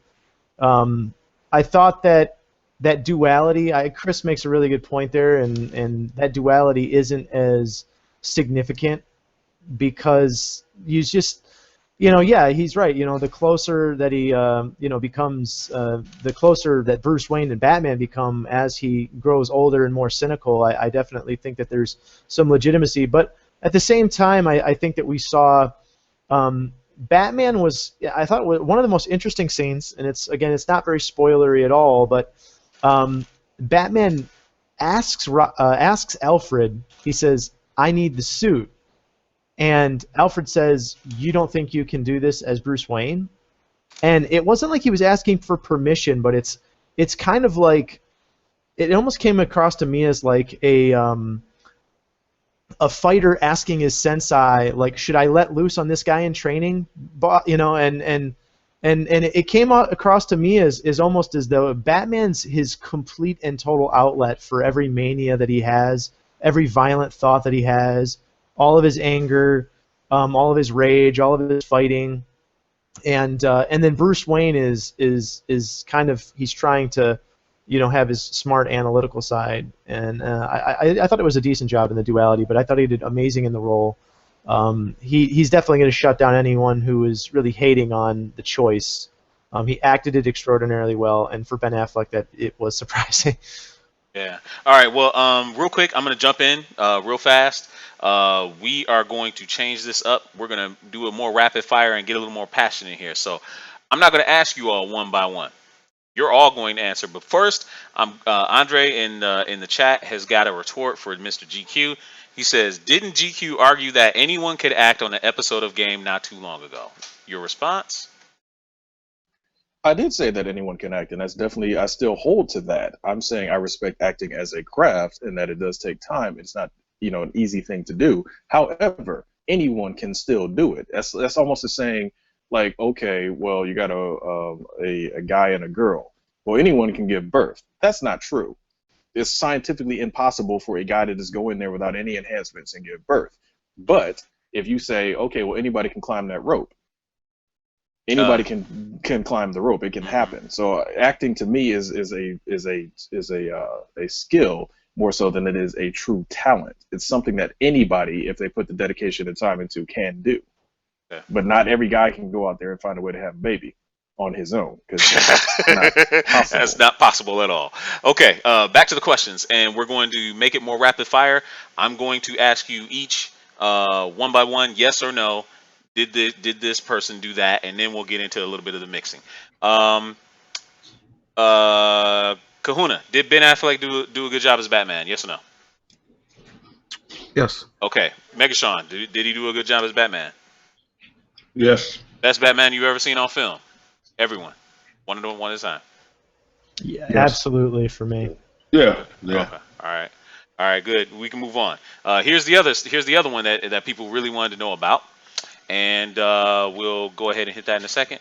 I thought that duality. Chris makes a really good point there, and that duality isn't as significant because he's just. Yeah, he's right. The closer that he, becomes, the closer that Bruce Wayne and Batman become as he grows older and more cynical, I definitely think that there's some legitimacy. But at the same time, I think that we saw Batman was, I thought, one of the most interesting scenes, and it's not very spoilery at all, but Batman asks Alfred, he says, "I need the suit." And Alfred says, "You don't think you can do this as Bruce Wayne?" And it wasn't like he was asking for permission, but it's kind of like it almost came across to me as like a fighter asking his sensei, like, "Should I let loose on this guy in training?" And it came across to me as almost as though Batman's his complete and total outlet for every mania that he has, every violent thought that he has. All of his anger, all of his rage, all of his fighting, and then Bruce Wayne is kind of, he's trying to, have his smart analytical side, and I thought it was a decent job in the duality, but I thought he did amazing in the role. He's definitely going to shut down anyone who is really hating on the choice. He acted it extraordinarily well, and for Ben Affleck, that it was surprising. Yeah. All right. Well, real quick, I'm going to jump in real fast. We are going to change this up. We're going to do a more rapid fire and get a little more passion in here. So I'm not going to ask you all one by one. You're all going to answer. But first, Andre in the chat has got a retort for Mr. GQ. He says, "Didn't GQ argue that anyone could act on an episode of Game not too long ago?" Your response? I did say that anyone can act, and that's definitely, I still hold to that. I'm saying I respect acting as a craft and that it does take time. It's not, an easy thing to do. However, anyone can still do it. That's almost as saying, like, okay, well, you got a guy and a girl. Well, anyone can give birth. That's not true. It's scientifically impossible for a guy to just go in there without any enhancements and give birth. But if you say, okay, well, anybody can climb that rope. Anybody can climb the rope. It can happen. So acting to me is a skill more so than it is a true talent. It's something that anybody, if they put the dedication and time into, can do. Yeah. But not every guy can go out there and find a way to have a baby on his own, because that's not possible at all. Okay, back to the questions, and we're going to make it more rapid fire. I'm going to ask you each one by one, yes or no. Did this person do that? And then we'll get into a little bit of the mixing. Kahuna, did Ben Affleck do a good job as Batman? Yes or no? Yes. Okay. Megashawn, did he do a good job as Batman? Yes. Best Batman you've ever seen on film? Everyone. One at a time. Yeah, yes. Absolutely for me. Yeah. Okay. All right, good. We can move on. Here's the other one that people really wanted to know about. And we'll go ahead and hit that in a second.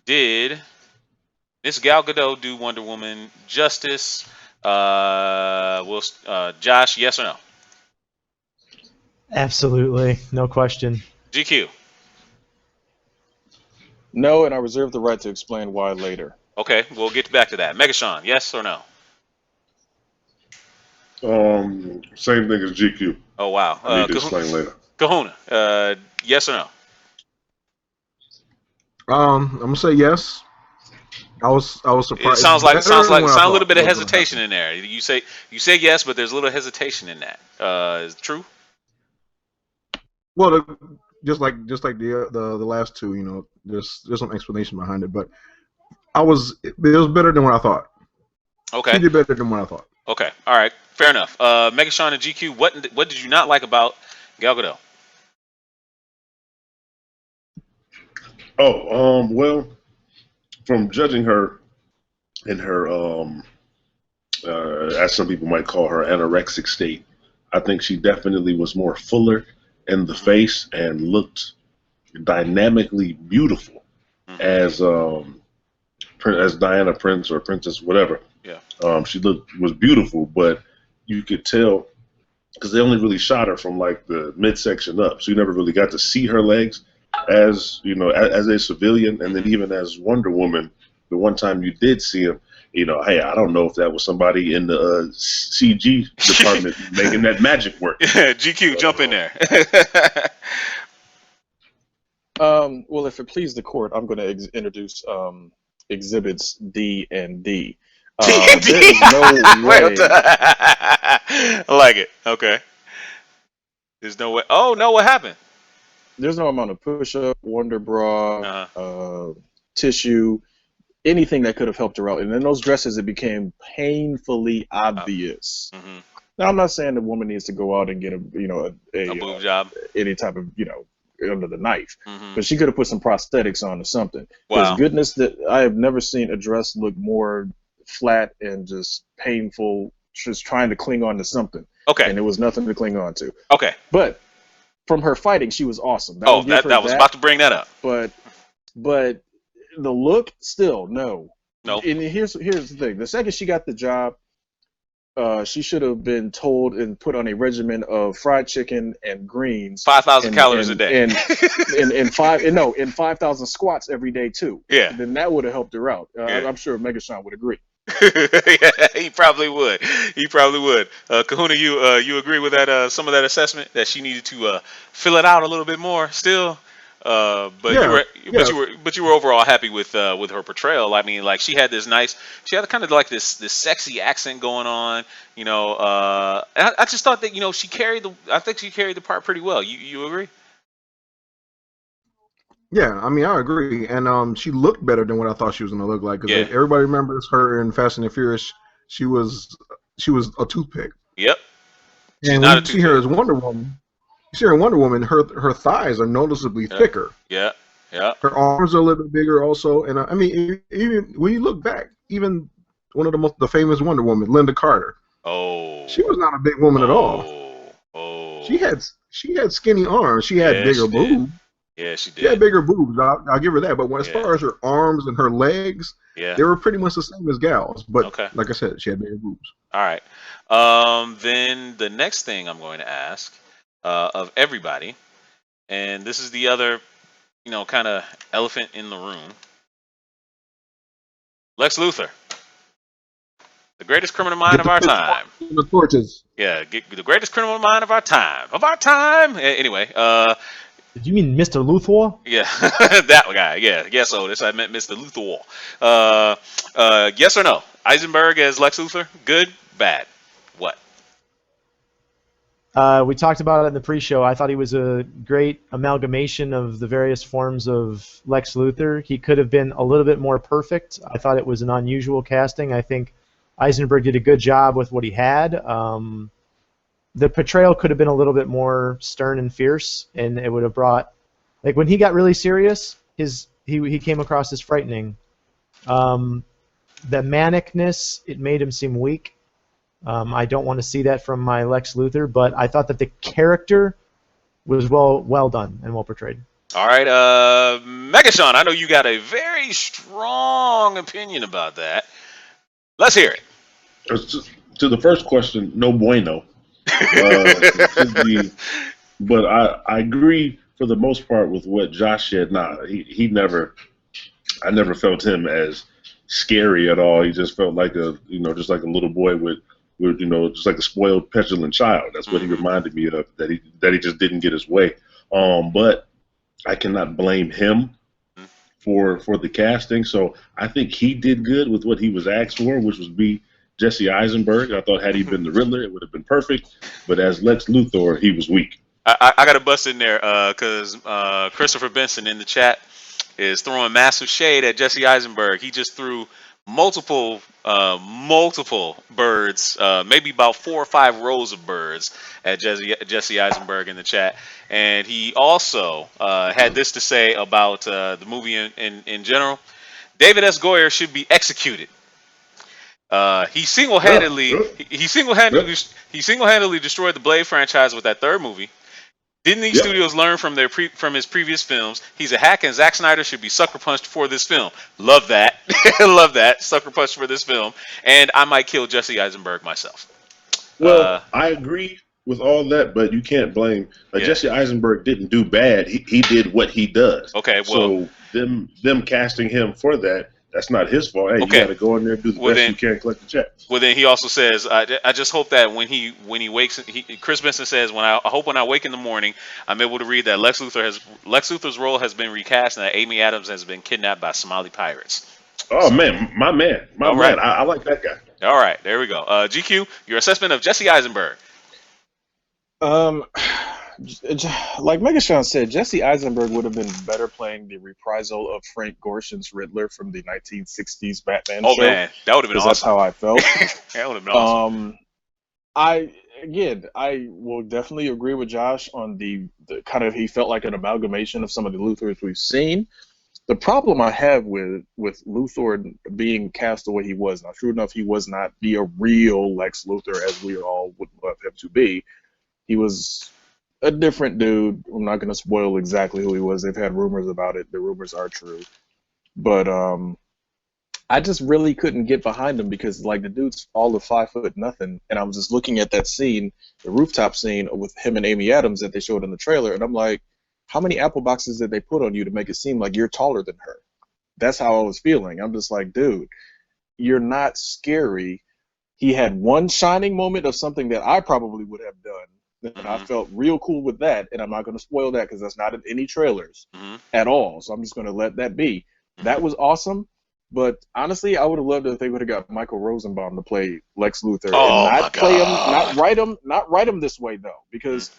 Did Miss Gal Gadot do Wonder Woman justice? Josh, yes or no? Absolutely, no question. GQ? No, and I reserve the right to explain why later. Okay, we'll get back to that. Megashawn, yes or no? Same thing as GQ. Oh, wow. I need to explain later. Kahuna, yes or no? I'm gonna say yes. I was surprised. It sounds a little bit of hesitation in there. You say yes, but there's a little hesitation in that. Is it true? Well, just like the last two, there's some explanation behind it, but it was better than what I thought. Okay. She did better than what I thought. Okay. All right. fair enough. Megashawn and GQ, what did you not like about Gal Gadot? Well, from judging her in her, as some people might call her, anorexic state, I think she definitely was more fuller in the face and looked dynamically beautiful as Diana Prince or Princess, whatever. Yeah. She was beautiful, but you could tell because they only really shot her from like the midsection up, so you never really got to see her legs as as a civilian, and then even as Wonder Woman, the one time you did see him, hey, I don't know if that was somebody in the CG department making that magic work. GQ, jump in there. Well, if it pleases the court, I'm going to introduce exhibits D and D. There is no way. I like it. Okay. There's no way. Oh no, what happened? There's no amount of push-up, Wonder Bra, tissue, anything that could have helped her out. And in those dresses, it became painfully obvious. Now, I'm not saying the woman needs to go out and get a boob job, any type of under the knife, but she could have put some prosthetics on or something. Because goodness, that I have never seen a dress look more flat and just painful, just trying to cling on to something. Okay. And there was nothing to cling on to. Okay. But from her fighting, she was awesome. That was about to bring that up. But the look, still, no. No. And here's the thing. The second she got the job, she should have been told and put on a regimen of fried chicken and greens. 5,000 calories a day. And 5,000 squats every day too. Yeah. And then that would have helped her out. I'm sure Megashawn would agree. Yeah, he probably would. Kahuna, you agree with that? Some of that assessment that she needed to fill it out a little bit more still. But you were overall happy with her portrayal. I mean, like she had kind of like this sexy accent going on. I just thought that she carried the part pretty well. You agree? Yeah, I mean, I agree, and she looked better than what I thought she was gonna look like. Because everybody remembers her in Fast and the Furious. She was a toothpick. Yep. And when you see her as Wonder Woman, her thighs are noticeably thicker. Yeah. Yeah. Her arms are a little bit bigger, also, and I mean, even when you look back, even one of the famous Wonder Woman, Linda Carter. Oh. She was not a big woman at all. Oh. She had skinny arms. She had bigger boobs. Yeah, she did. She had bigger boobs. I'll give her that. But as far as her arms and her legs, they were pretty much the same as gals. But like I said, she had bigger boobs. All right. Then the next thing I'm going to ask of everybody, and this is the other, kind of elephant in the room. Lex Luthor, the greatest criminal mind of our time. The torches. Yeah, the greatest criminal mind of our time. Anyway. Did you mean Mr. Luthor? Yeah, that guy. Yeah, yes, Otis. I meant Mr. Luthor. Yes or no? Eisenberg as Lex Luthor? Good? Bad? What? We talked about it in the pre-show. I thought he was a great amalgamation of the various forms of Lex Luthor. He could have been a little bit more perfect. I thought it was an unusual casting. I think Eisenberg did a good job with what he had. The portrayal could have been a little bit more stern and fierce, and it would have brought, like when he got really serious, he came across as frightening. The manicness, it made him seem weak. I don't want to see that from my Lex Luthor, but I thought that the character was well done and well portrayed. All right, Megashawn, I know you got a very strong opinion about that. Let's hear it. To the first question, no bueno. But I agree for the most part with what Josh said. I never felt him as scary at all. He just felt like just like a little boy with just like a spoiled, petulant child. That's what he reminded me of. That he just didn't get his way. But I cannot blame him for the casting. So I think he did good with what he was asked for, which was be Jesse Eisenberg. I thought had he been the Riddler, it would have been perfect. But as Lex Luthor, he was weak. I got to bust in there because Christopher Benson in the chat is throwing massive shade at Jesse Eisenberg. He just threw multiple birds, maybe about 4 or 5 rows of birds at Jesse Eisenberg in the chat, and he also had this to say about the movie in general. David S. Goyer should be executed. He Yeah, single-handedly yeah, he single-handedly yeah, he single-handedly destroyed the Blade franchise with that third movie. Disney yeah. Studios learn from from his previous films. He's a hack, and Zack Snyder should be sucker punched for this film. Love that, love that sucker punched for this film. And I might kill Jesse Eisenberg myself. Well, I agree with all that, but you can't blame Yeah. Jesse Eisenberg didn't do bad. He did what he does. Okay. Well. So them casting him for that, that's not his fault. Hey, Okay. you got to go in there, do the best you can, collect the check. Well, then he also says, I just hope that when he wakes, Chris Benson says, I hope when I wake in the morning, I'm able to read that Lex Luthor's role has been recast and that Amy Adams has been kidnapped by Somali pirates. Oh man, my man. Right. I like that guy. All right, there we go. GQ, your assessment of Jesse Eisenberg. Like Megatron said, Jesse Eisenberg would have been better playing the reprisal of Frank Gorshin's Riddler from the 1960s Batman show. Oh man, that would have been awesome. That's how I felt. That would have been awesome. I will definitely agree with Josh on the kind of, he felt like an amalgamation of some of the Luthors we've seen. The problem I have with Luthor being cast the way he was, now true enough, he was not the real Lex Luthor as we all would love him to be. He was a different dude. I'm not going to spoil exactly who he was. They've had rumors about it. The rumors are true. But I just really couldn't get behind him because, like, the dude's all of 5'0" nothing. And I was just looking at that scene, the rooftop scene with him and Amy Adams that they showed in the trailer. And I'm like, how many apple boxes did they put on you to make it seem like you're taller than her? That's how I was feeling. I'm just like, dude, you're not scary. He had one shining moment of something that I probably would have done. And I felt real cool with that. And I'm not going to spoil that because that's not in any trailers at all. So I'm just going to let that be. That was awesome. But honestly, I would have loved it if they would have got Michael Rosenbaum to play Lex Luthor and not play him, not write him this way though, because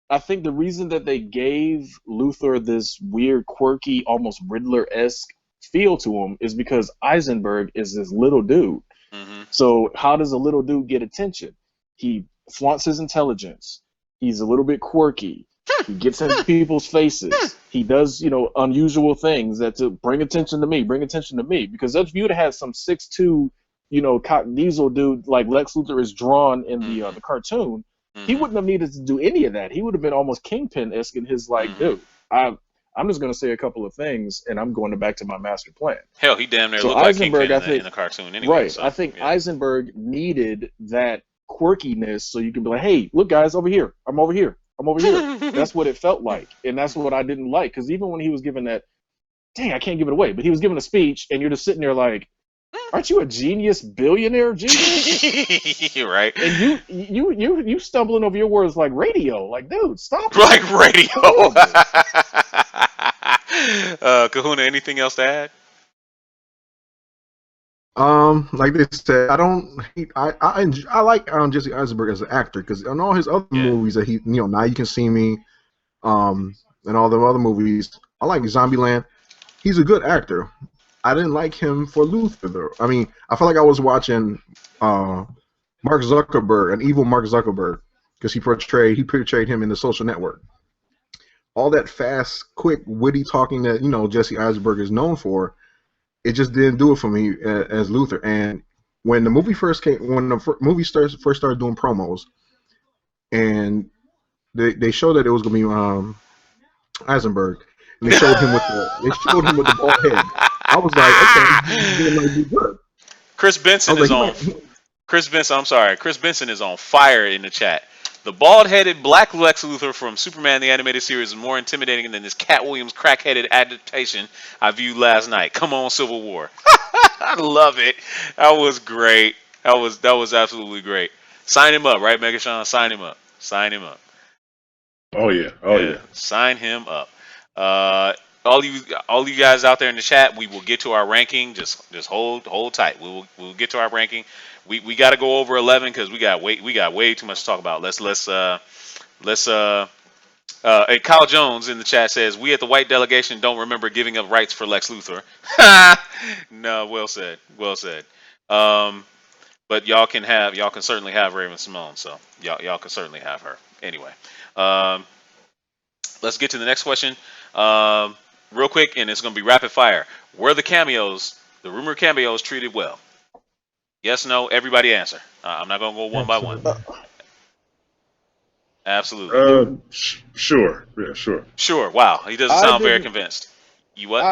I think the reason that they gave Luthor this weird, quirky, almost Riddler-esque feel to him is because Eisenberg is this little dude. So how does a little dude get attention? He flaunts his intelligence. He's a little bit quirky. He gets into people's faces. He does, unusual things that to bring attention to me. Because if you'd have had some 6'2", cock diesel dude like Lex Luthor is drawn in the cartoon, he wouldn't have needed to do any of that. He would have been almost Kingpin-esque in his dude. I'm just going to say a couple of things, and I'm going back to my master plan. Hell, he damn near So looked like Eisenberg, Kingpin in the cartoon anyway. Right. So, I think Eisenberg needed that quirkiness so you can be like, hey, look, guys, over here. I'm over here. That's what it felt like. And that's what I didn't like. Because even when he was given that, dang, I can't give it away, but he was giving a speech, and you're just sitting there like, aren't you a genius, billionaire genius? Right. And you stumbling over your words like radio. Like, dude, stop. Like radio. Kahuna, anything else to add? Like they said, I like Jesse Eisenberg as an actor because in all his other movies that he, Now You Can See Me, and all the other movies, I like Zombieland. He's a good actor. I didn't like him for Luthor though. I mean, I felt like I was watching Mark Zuckerberg, an evil Mark Zuckerberg, because he portrayed him in The Social Network. All that fast, quick, witty talking that Jesse Eisenberg is known for. It just didn't do it for me as Luthor. And when the movie first movie first started doing promos, and they showed that it was gonna be Eisenberg, and they showed him with the bald head. I was like, okay, this might be good. Chris Benson is on. Chris Benson is on fire in the chat. The bald-headed black Lex Luthor from Superman the Animated Series is more intimidating than this Cat Williams crack-headed adaptation I viewed last night. Come on, Civil War. I love it. That was great. That was absolutely great. Sign him up, right, Megatron? Sign him up. Oh yeah. Sign him up. All you guys out there in the chat, we will get to our ranking. Just hold tight. We'll get to our ranking. We got to go over 11 because we got way too much to talk about. Let's And Kyle Jones in the chat says, "We at the white delegation don't remember giving up rights for Lex Luthor." No, well said, well said. Um, but y'all can certainly have Raven Simone. So y'all can certainly have her. Anyway, um, let's get to the next question, real quick, and it's going to be rapid fire. Were the rumored cameos, treated well? Yes, no. Everybody answer. I'm not going to go one by one. Absolutely. Absolutely. Sure. Yeah, sure. Sure. Wow, he doesn't sound very convinced. You what?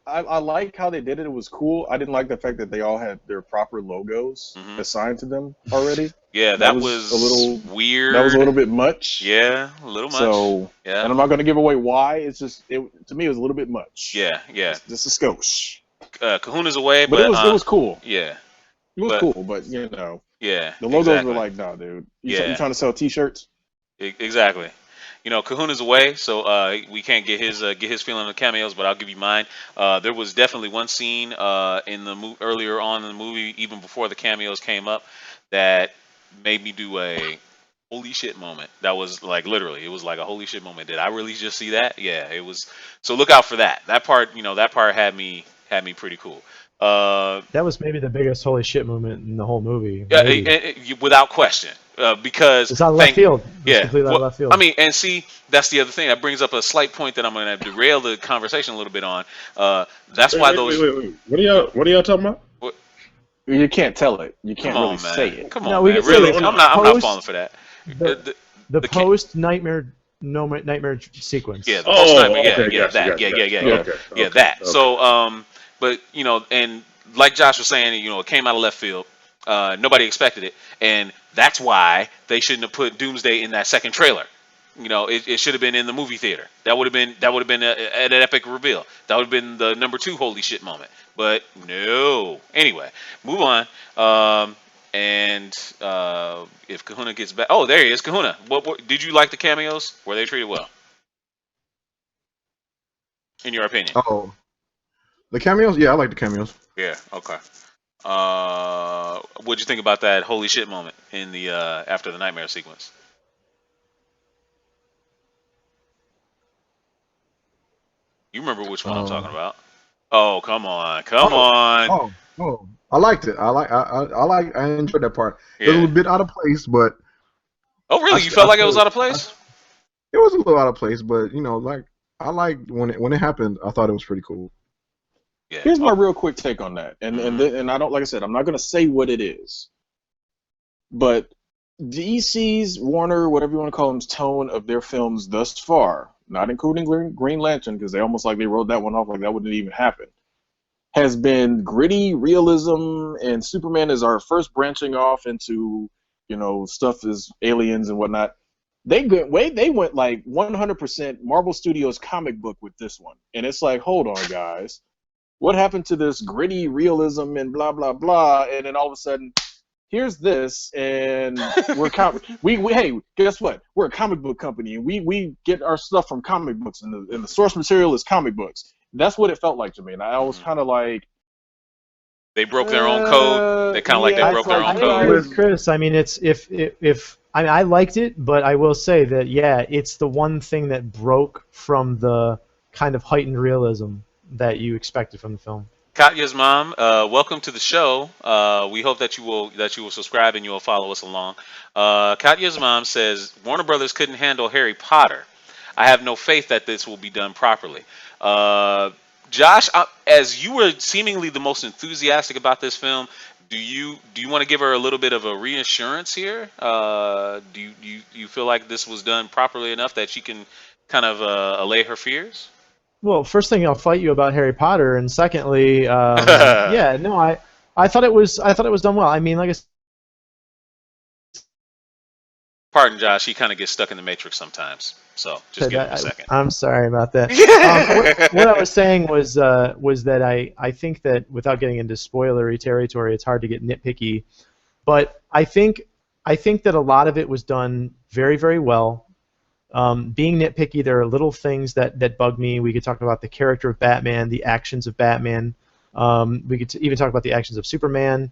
I like how they did it. It was cool. I didn't like the fact that they all had their proper logos assigned to them already. Yeah, that was a little weird. That was a little bit much. Yeah, a little much. So, yeah. And I'm not going to give away why. It's just, to me, it was a little bit much. Yeah. Just a skosh. Kahuna's away, but it was cool. Yeah. It was cool, but you know. Yeah. The logos were like, nah, dude. You trying to sell T-shirts? Exactly. You know, Kahuna's away, so we can't get his feeling of cameos, but I'll give you mine. There was definitely one scene in the earlier on in the movie, even before the cameos came up, that made me do a holy shit moment. That was like literally, it was like a holy shit moment. Did I really just see that? Yeah, it was. So look out for that. That part, had me pretty cool. That was maybe the biggest holy shit moment in the whole movie. Without question. Because it's out of left field. Yeah, completely out of left field. I mean, and see, that's the other thing. That brings up a slight point that I'm going to derail the conversation a little bit on. That's why those. Wait. What are y'all talking about? What? You can't tell it. You can't really say it. Come on, man. Really, I'm not falling for that. The post nightmare sequence. Yeah, the post nightmare. Okay, Yeah, that. Okay. So, but and like Josh was saying, it came out of left field. Nobody expected it, and that's why they shouldn't have put Doomsday in that second trailer. It should have been in the movie theater. That would have been an epic reveal. That would have been the number 2 holy shit moment. But no. Anyway, move on. And if Kahuna gets back, oh, there he is, Kahuna. What did you like the cameos? Were they treated well? In your opinion? Oh, the cameos? Yeah, I like the cameos. Yeah. Okay. What'd you think about that holy shit moment in the after the nightmare sequence? You remember which one I'm talking about? Oh, come on. Oh, I liked it. I enjoyed that part. It was a little bit out of place, but. Oh, really? You felt like it was out of place? It was a little out of place, but I liked when it happened. I thought it was pretty cool. Yeah. Here's my real quick take on that, and I don't, like I said, I'm not going to say what it is, but DC's, Warner, whatever you want to call them's tone of their films thus far, not including Green Lantern, because they almost like they wrote that one off like that wouldn't even happen, has been gritty realism, and Superman is our first branching off into stuff as aliens and whatnot. They went like 100% Marvel Studios comic book with this one, and it's like, hold on, guys. What happened to this gritty realism and blah blah blah? And then all of a sudden, here's this, and we're hey, guess what? We're a comic book company, and we get our stuff from comic books, and the source material is comic books. That's what it felt like to me, and I was kind of like, they broke their own code. They kind of they broke their own code. Chris, I mean, it's I liked it, but I will say that it's the one thing that broke from the kind of heightened realism that you expected from the film. Katya's mom, welcome to the show. We hope that you will subscribe and you will follow us along. Katya's mom says Warner Brothers couldn't handle Harry Potter. I have no faith that this will be done properly. Josh, as you were seemingly the most enthusiastic about this film, do you want to give her a little bit of a reassurance here? Do you feel like this was done properly enough that she can kind of allay her fears? Well, first thing, I'll fight you about Harry Potter, and secondly, I thought it was done well. I mean, like I said, pardon, Josh, he kind of gets stuck in the Matrix sometimes. So just give him a second. I'm sorry about that. What I was saying was that I think that without getting into spoilery territory, it's hard to get nitpicky, but I think that a lot of it was done very, very well. Being nitpicky, there are little things that bug me. We could talk about the character of Batman, the actions of Batman. We could even talk about the actions of Superman.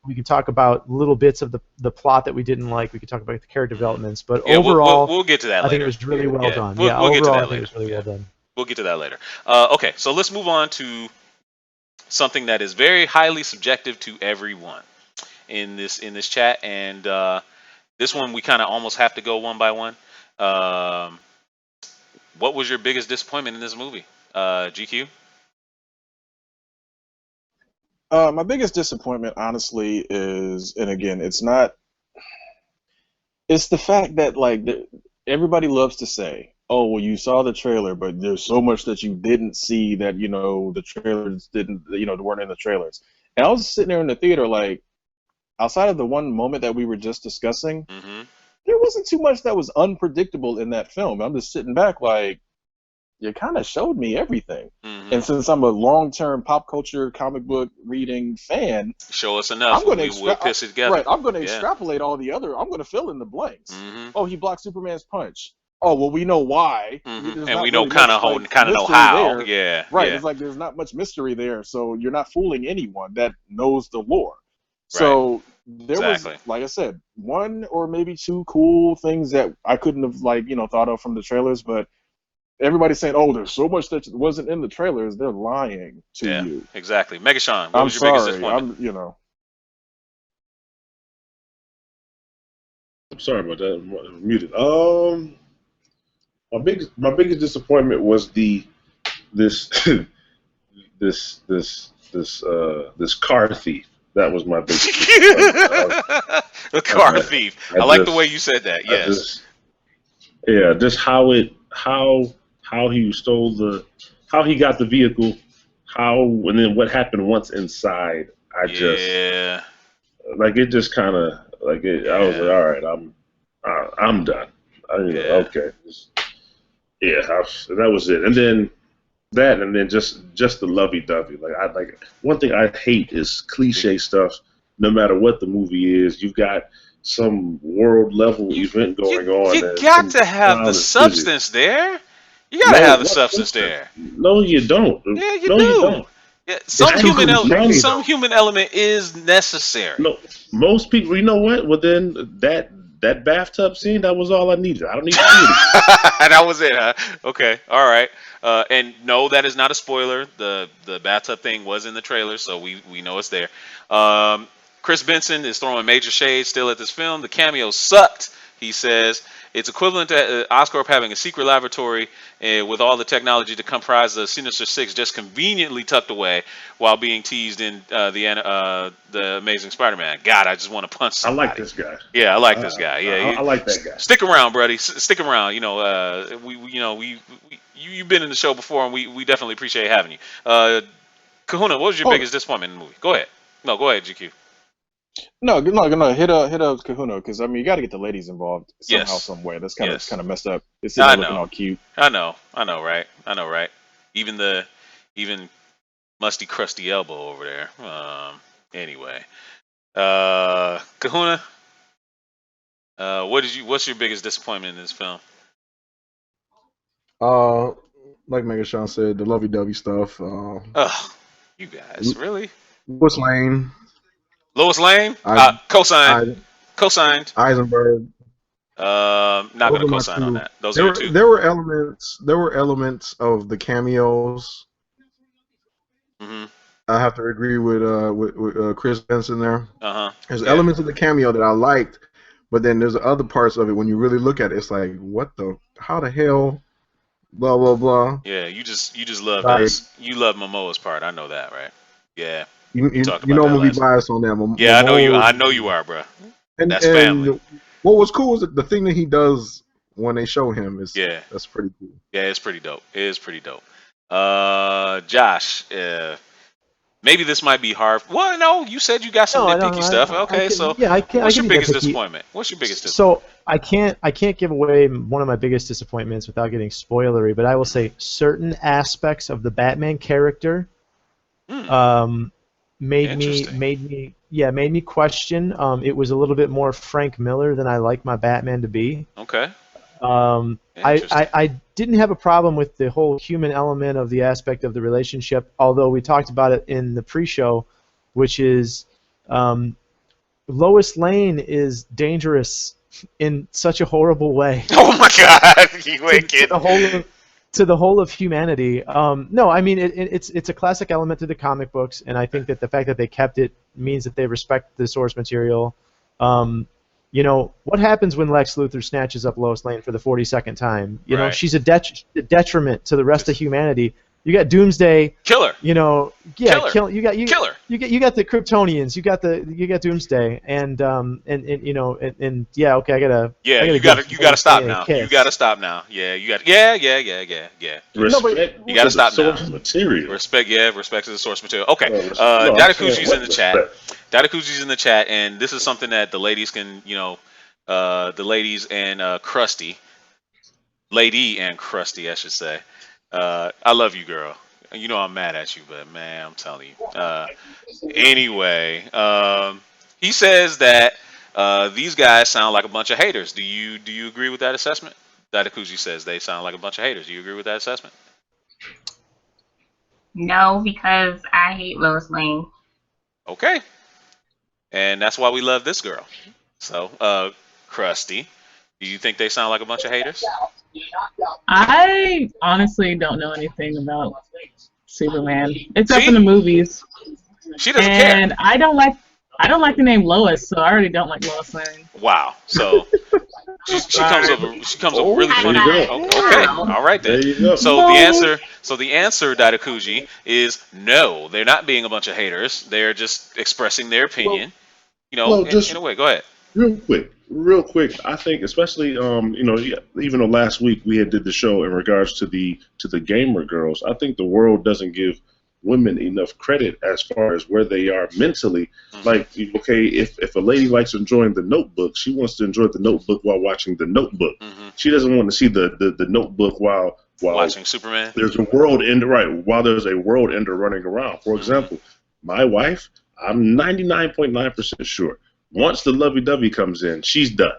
we can talk about little bits of the plot that we didn't like. We could talk about the character developments, but Yeah, overall, we'll get to that later. I think it was really well done. We'll overall, get to that I think later. it was really well done. We'll get to that later. Okay, so let's move on to something that is very highly subjective to everyone in this chat, and this one we kind of almost have to go one by one. What was your biggest disappointment in this movie, GQ? My biggest disappointment, honestly, is, and again, it's the fact that everybody loves to say, "Oh, well, you saw the trailer, but there's so much that you didn't see that the trailers didn't, weren't in the trailers." And I was sitting there in the theater, like, outside of the one moment that we were just discussing, there wasn't too much that was unpredictable in that film. I'm just sitting back, like, you kind of showed me everything. And since I'm a long-term pop culture comic book reading fan, show us enough. I'm going we'll piece it together. Right, I'm going to extrapolate all the other. I'm going to fill in the blanks. Oh, he blocked Superman's punch. Oh, well, we know why. And we know kind of know how. There. Yeah. Right. Yeah. It's like there's not much mystery there, so you're not fooling anyone that knows the lore. So there was, like I said, one or maybe two cool things that I couldn't have thought of from the trailers, but everybody's saying, "Oh, there's so much that wasn't in the trailers." They're lying to you. Exactly. Megashawn, what was your biggest disappointment? I'm sorry about that. I'm muted. My biggest disappointment was this car thief. That was my biggest disappointment. The car thief. I like the way you said that. Yes. Just how he stole how he got the vehicle, and then what happened once inside. It just kind of I was like, all right, I'm done. Okay. That was it. And then just the lovey-dovey. One thing I hate is cliche stuff. No matter what the movie is, you've got some world-level event going on. You got to have the substance there. You gotta have the substance there. No, you don't. Yeah, you do. You don't. Yeah, some human element is necessary. No, most people. You know what? Well, then that bathtub scene, that was all I needed. I don't need to see it. That was it, huh? Okay, all right. And no, that is not a spoiler. The bathtub thing was in the trailer, so we know it's there. Chris Benson is throwing major shade still at this film. The cameo sucked, he says. It's equivalent to Oscorp having a secret laboratory with all the technology to comprise the Sinister Six just conveniently tucked away while being teased in the Amazing Spider-Man. God, I just want to punch somebody. I like this guy. Yeah, I like this guy. Yeah, I like that guy. Stick around, buddy. Stick around. You've been in the show before, and we definitely appreciate having you. Kahuna, what was your biggest disappointment in the movie? Go ahead. No, go ahead, GQ. No, hit up Kahuna, because you got to get the ladies involved somehow, some way. That's kind of messed up. It's looking all cute. I know, right? Even musty, crusty elbow over there. Anyway, Kahuna, what's your biggest disappointment in this film? Like Megashawn said, the lovey-dovey stuff. You guys, really? Lois Lane. Lois Lane? Co-signed. Co-signed. Eisenberg. Not going to co-sign on that. Those are two. There were elements of the cameos. I have to agree with Chris Benson there. There's elements of the cameo that I liked, but then there's other parts of it when you really look at it, it's like, how the hell, blah blah blah. Yeah, you just love this. You love Momoa's part. I know that, right? Yeah. You know I'm gonna be biased on that. Yeah, I know you are, bro. That's family. What was cool is that the thing that he does when they show him is that's pretty cool. Yeah, it's pretty dope. It is pretty dope. Josh, maybe this might be hard. Well, no, you said you got some nitpicky stuff. Okay, what's your biggest disappointment? What's your biggest disappointment? So I can't give away one of my biggest disappointments without getting spoilery, but I will say certain aspects of the Batman character made me question. It was a little bit more Frank Miller than I like my Batman to be. Okay. I didn't have a problem with the whole human element of the aspect of the relationship, although we talked about it in the pre-show, which is Lois Lane is dangerous in such a horrible way. Oh my God, you to wicked. the whole of humanity. No, I mean it's a classic element to the comic books, and I think that the fact that they kept it means that they respect the source material. You know, what happens when Lex Luthor snatches up Lois Lane for the 42nd time? You know, Right. she's a detriment to the rest of humanity. You got Doomsday. Killer. You know, yeah, Killer. you got Killer. you got the Kryptonians. You got Doomsday, and you know, and yeah, okay, I gotta. Yeah, I you gotta stop Doomsday a now. kiss. You gotta stop now. Yeah, you got. Yeah. Respect. You gotta stop now. Source material. Respect to the source material. Okay, No, I'm saying, Datakuji's in the chat. respect? Datakuji's in the chat, and this is something that the ladies can, you know, the ladies and Krusty, Lady and Krusty, I should say. I love you, girl. You know I'm mad at you, but man, I'm telling you. Anyway, he says that these guys sound like a bunch of haters. Do you agree with that assessment? Datakuji says they sound like a bunch of haters. Do you agree with that assessment? No, because I hate Lois Lane. Okay. And that's why we love this girl. So, Krusty, do you think they sound like a bunch of haters? I honestly don't know anything about Superman except See? in the movies, She doesn't care. and I don't like the name Lois, so I already don't like Lois Lane. Wow. So she comes up really there funny. you go. Okay. All right then. There you go. So the answer, Datakuji, is no. They're not being a bunch of haters. They're just expressing their opinion. You know, in a way. Go ahead. Real quick. I think, especially, you know, even though last week we had did the show in regards to the gamer girls, I think the world doesn't give women enough credit as far as where they are mentally. Mm-hmm. Like, okay, if a lady likes enjoying The Notebook, she wants to enjoy The Notebook while watching The Notebook. Mm-hmm. She doesn't want to see the Notebook while Watching Superman. there's a world ender, right? While there's a world ender running around. For example, my wife, I'm 99.9% sure, once the lovey-dovey comes in, she's done.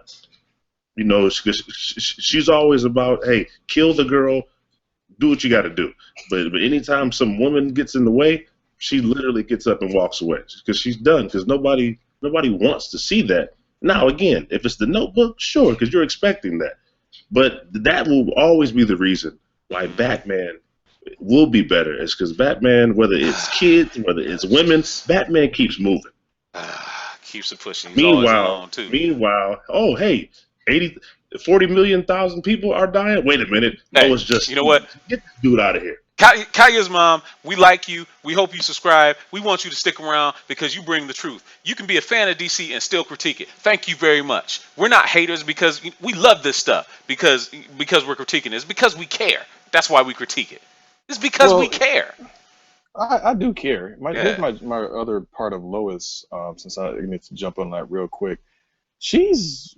You know, she's always about, hey, kill the girl, do what you got to do. But anytime some woman gets in the way, she literally gets up and walks away because she's done. Because nobody wants to see that. Now, again, if it's The Notebook, sure, because you're expecting that. But that will always be the reason why Batman will be better. Is because Batman, whether it's kids, whether it's women, Batman keeps moving. Keeps it pushing. He's always alone, too. Meanwhile, oh, hey, 40 million people are dying. Wait a minute. Hey, It's just, you know what? Get this dude out of here. Kaya's mom, we like you. We hope you subscribe. We want you to stick around because you bring the truth. You can be a fan of DC and still critique it. Thank you very much. We're not haters because we love this stuff because we're critiquing it. It's because we care. That's why we critique it. It's because we care. I do care. Yeah. Here's my other part of Lois, since I need to jump on that real quick. She's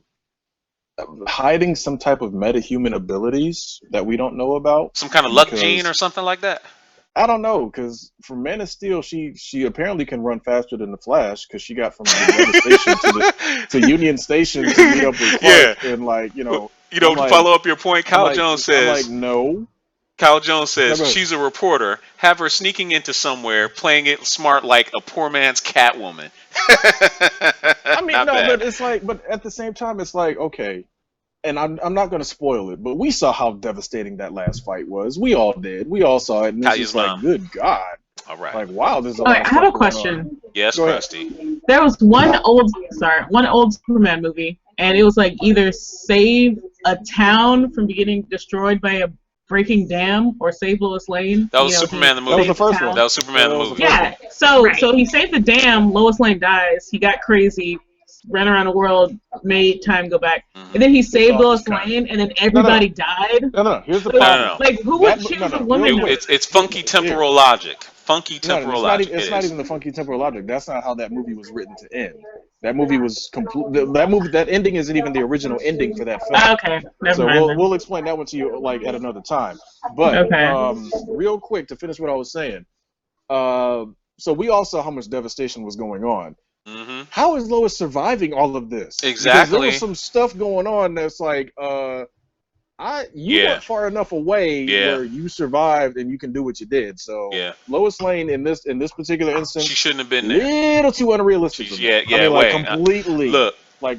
hiding some type of metahuman abilities that we don't know about. Some kind of luck gene or something like that? I don't know, because from Man of Steel, she apparently can run faster than the Flash, because she got from the station to Union Station to meet up with Clark, and like, you know. To follow up your point, Kyle Jones says. I'm like, no. Kyle Jones says Never. She's a reporter. Have her sneaking into somewhere, playing it smart like a poor man's Catwoman. I mean, Not no, bad. but it's like, but at the same time, it's like, okay, and I'm not going to spoil it, but we saw how devastating that last fight was. We all did. We all saw it, and it's Kaya's just like, mom. good God. All right. Like, wow, there's a Okay, lot I of have a stuff going question. on. Yes, Go ahead. Krusty. There was one old Superman movie, and it was like either save a town from getting destroyed by a breaking dam or save Lois Lane. That was Superman the movie. That was the first one. That was Superman the That was movie. the first Yeah, so he saved the dam, Lois Lane dies, he got crazy, ran around the world, made time go back. Mhm. And then he saved all Lois this kind. Lane, and then everybody died. No, here's the So, problem. No. like, who would That- choose no, no, a woman? real quick. It's funky temporal logic. Funky No, temporal logic. it's not even the funky temporal logic. That's not how that movie was written to end. That movie was that ending isn't even the original ending for that film. Okay, never So mind. we'll explain that one to you like at another time. But Okay. real quick to finish what I was saying. So we all saw how much devastation was going on. Mm-hmm. How is Lois surviving all of this? Because Exactly. there was some stuff going on that's like You Yeah, weren't far enough away yeah, where you survived and you can do what you did. So yeah. Lois Lane in this particular She instance, shouldn't have been there. little too unrealistic for She's me. yeah, I yeah. mean, like Wait, completely, look. like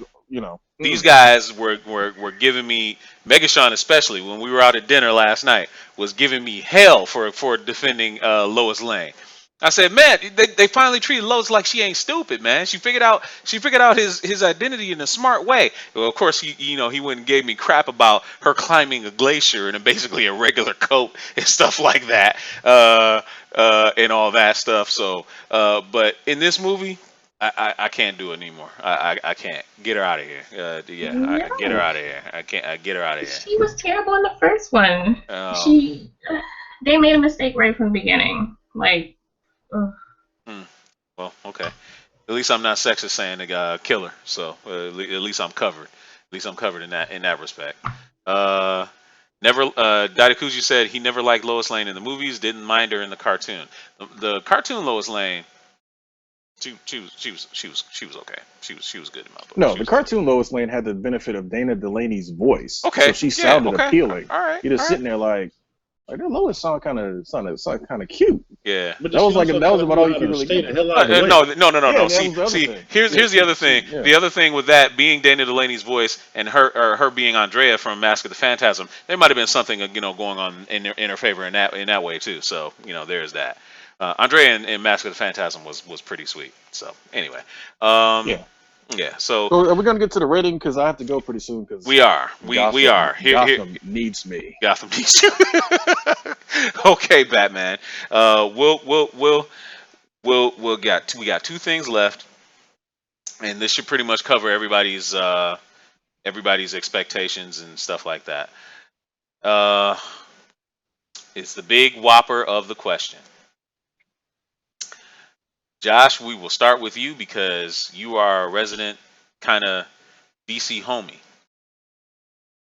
These mm. guys were giving me Megashawn, especially when we were out at dinner last night, was giving me hell for defending Lois Lane. I said, man, they finally treated Lois like she ain't stupid, man. She figured out his identity in a smart way. Well, of course, he went and gave me crap about her climbing a glacier in basically a regular coat and stuff like that, and all that stuff. So, but in this movie, I can't do it anymore. I can't get her out of here. I get her No, out of here. I can't. I get her out of here. she was terrible in the first one. Oh, She, they made a mistake right from the beginning. Like, ugh. hmm. Well, okay. At least I'm not sexist saying the guy killer. So at least I'm covered. At least I'm covered in that respect. Uh, never. Daidakuji said he never liked Lois Lane in the movies. Didn't mind her in the cartoon. The cartoon Lois Lane. She was okay. She was good in my book. No, She the was good. cartoon Lois Lane had the benefit of Dana Delaney's voice, so Okay. she Yeah. sounded Okay. appealing. All right. You're All just right. sitting there like that Lois sounded kind of cute. Yeah. But That was she like also that was gotta about know all you how could to really stay get. the hell out of the way. No. Yeah, that was the other See, thing. here's the other thing. Yeah. The other thing with that being Dana Delaney's voice and her being Andrea from Mask of the Phantasm, there might have been something going on in her favor in that way too. So there's that. Andrea in Mask of the Phantasm was pretty sweet. So anyway, um, Yeah. yeah. So So are we gonna get to the rating? Because I have to go pretty soon. Because we are. We are here. Gotham needs me. Gotham needs you. Okay, Batman. We got two things left, and this should pretty much cover everybody's expectations and stuff like that. Uh, it's the big whopper of the question. Josh, we will start with you because you are a resident kind of DC homie.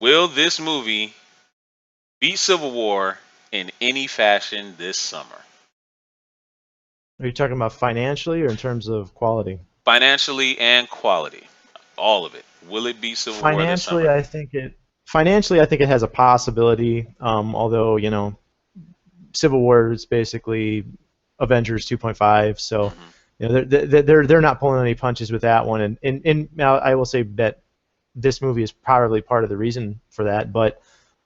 Will this movie beat Civil War in any fashion this summer? Are you talking about financially or in terms of quality? Financially and quality. All of it. Will it beat Civil War this Financially, summer? I think it has a possibility. Although Civil War is basically Avengers 2.5, so Hmm. they're not pulling any punches with that one. And now I will say that this movie is probably part of the reason for that. But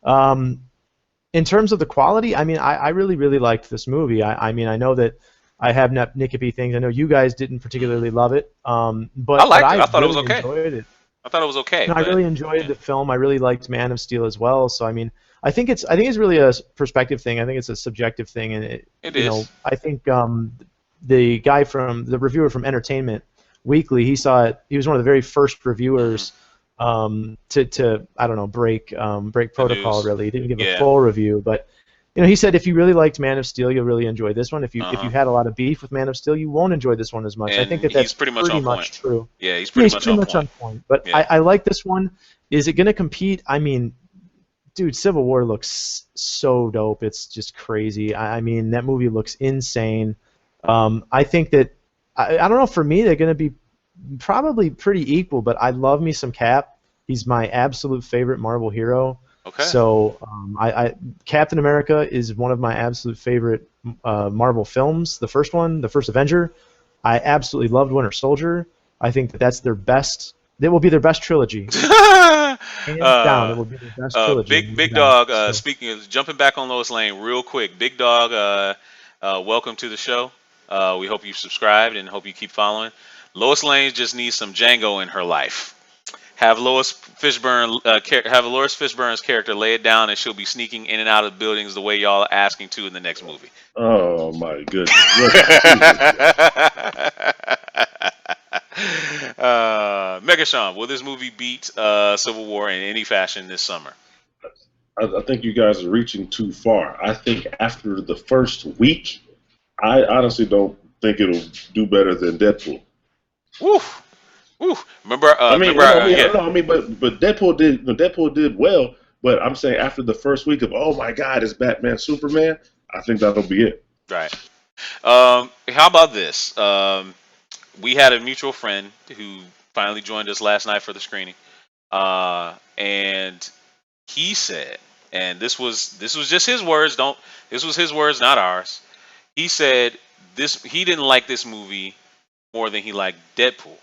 in terms of the quality, I mean, I really really liked this movie. I mean, I know that I have nitpicky things. I know you guys didn't particularly love it, I but liked it. I I thought it was really okay. enjoyed it. I thought it was okay, No, I but really enjoyed yeah, the film. I really liked Man of Steel as well. So I mean, I think it's really a perspective thing. I think it's a subjective thing, and it is. I think the guy the reviewer from Entertainment Weekly, he saw it. He was one of the very first Hmm. reviewers to I don't know break The protocol. news. Really, he didn't give a Yeah. full review, but he said if you really liked Man of Steel, you'll really enjoy this one. If you Uh-huh. had a lot of beef with Man of Steel, you won't enjoy this one as much. I think And that he's that's pretty much pretty on point. much true. Yeah, he's Yeah, pretty he's much pretty on much on point. point. But Yeah. I like this one. Is it going to compete? I mean, dude, Civil War looks so dope. It's just crazy. I mean, that movie looks insane. I think that I don't know. For me, they're going to be probably pretty equal. But I love me some Cap. He's my absolute favorite Marvel hero. Okay. So Captain America is one of my absolute favorite Marvel films. The first one, the first Avenger. I absolutely loved Winter Soldier. I think that's their best. It will be their best trilogy. Hands down, it will be their best trilogy. Big No doubt. dog. So, Speaking of jumping back on Lois Lane real quick, Big dog. Welcome to the show. We hope you subscribed and hope you keep following. Lois Lane just needs some Django in her life. Have Lois Fishburne's character lay it down, and she'll be sneaking in and out of buildings the way y'all are asking to in the next movie. Oh my goodness. Megashawn, will this movie beat Civil War in any fashion this summer? I think you guys are reaching too far. I think after the first week, I honestly don't think it'll do better than Deadpool. Woo, woo. Remember, I mean, yeah, but Deadpool did well. But I'm saying after the first week of, oh my God, it's Batman, Superman. I think that'll be it. right. How about this? We had a mutual friend who finally joined us last night for the screening, and he said, and this was just his words. Don't This was his words, not ours. He said he didn't like this movie more than he liked Deadpool.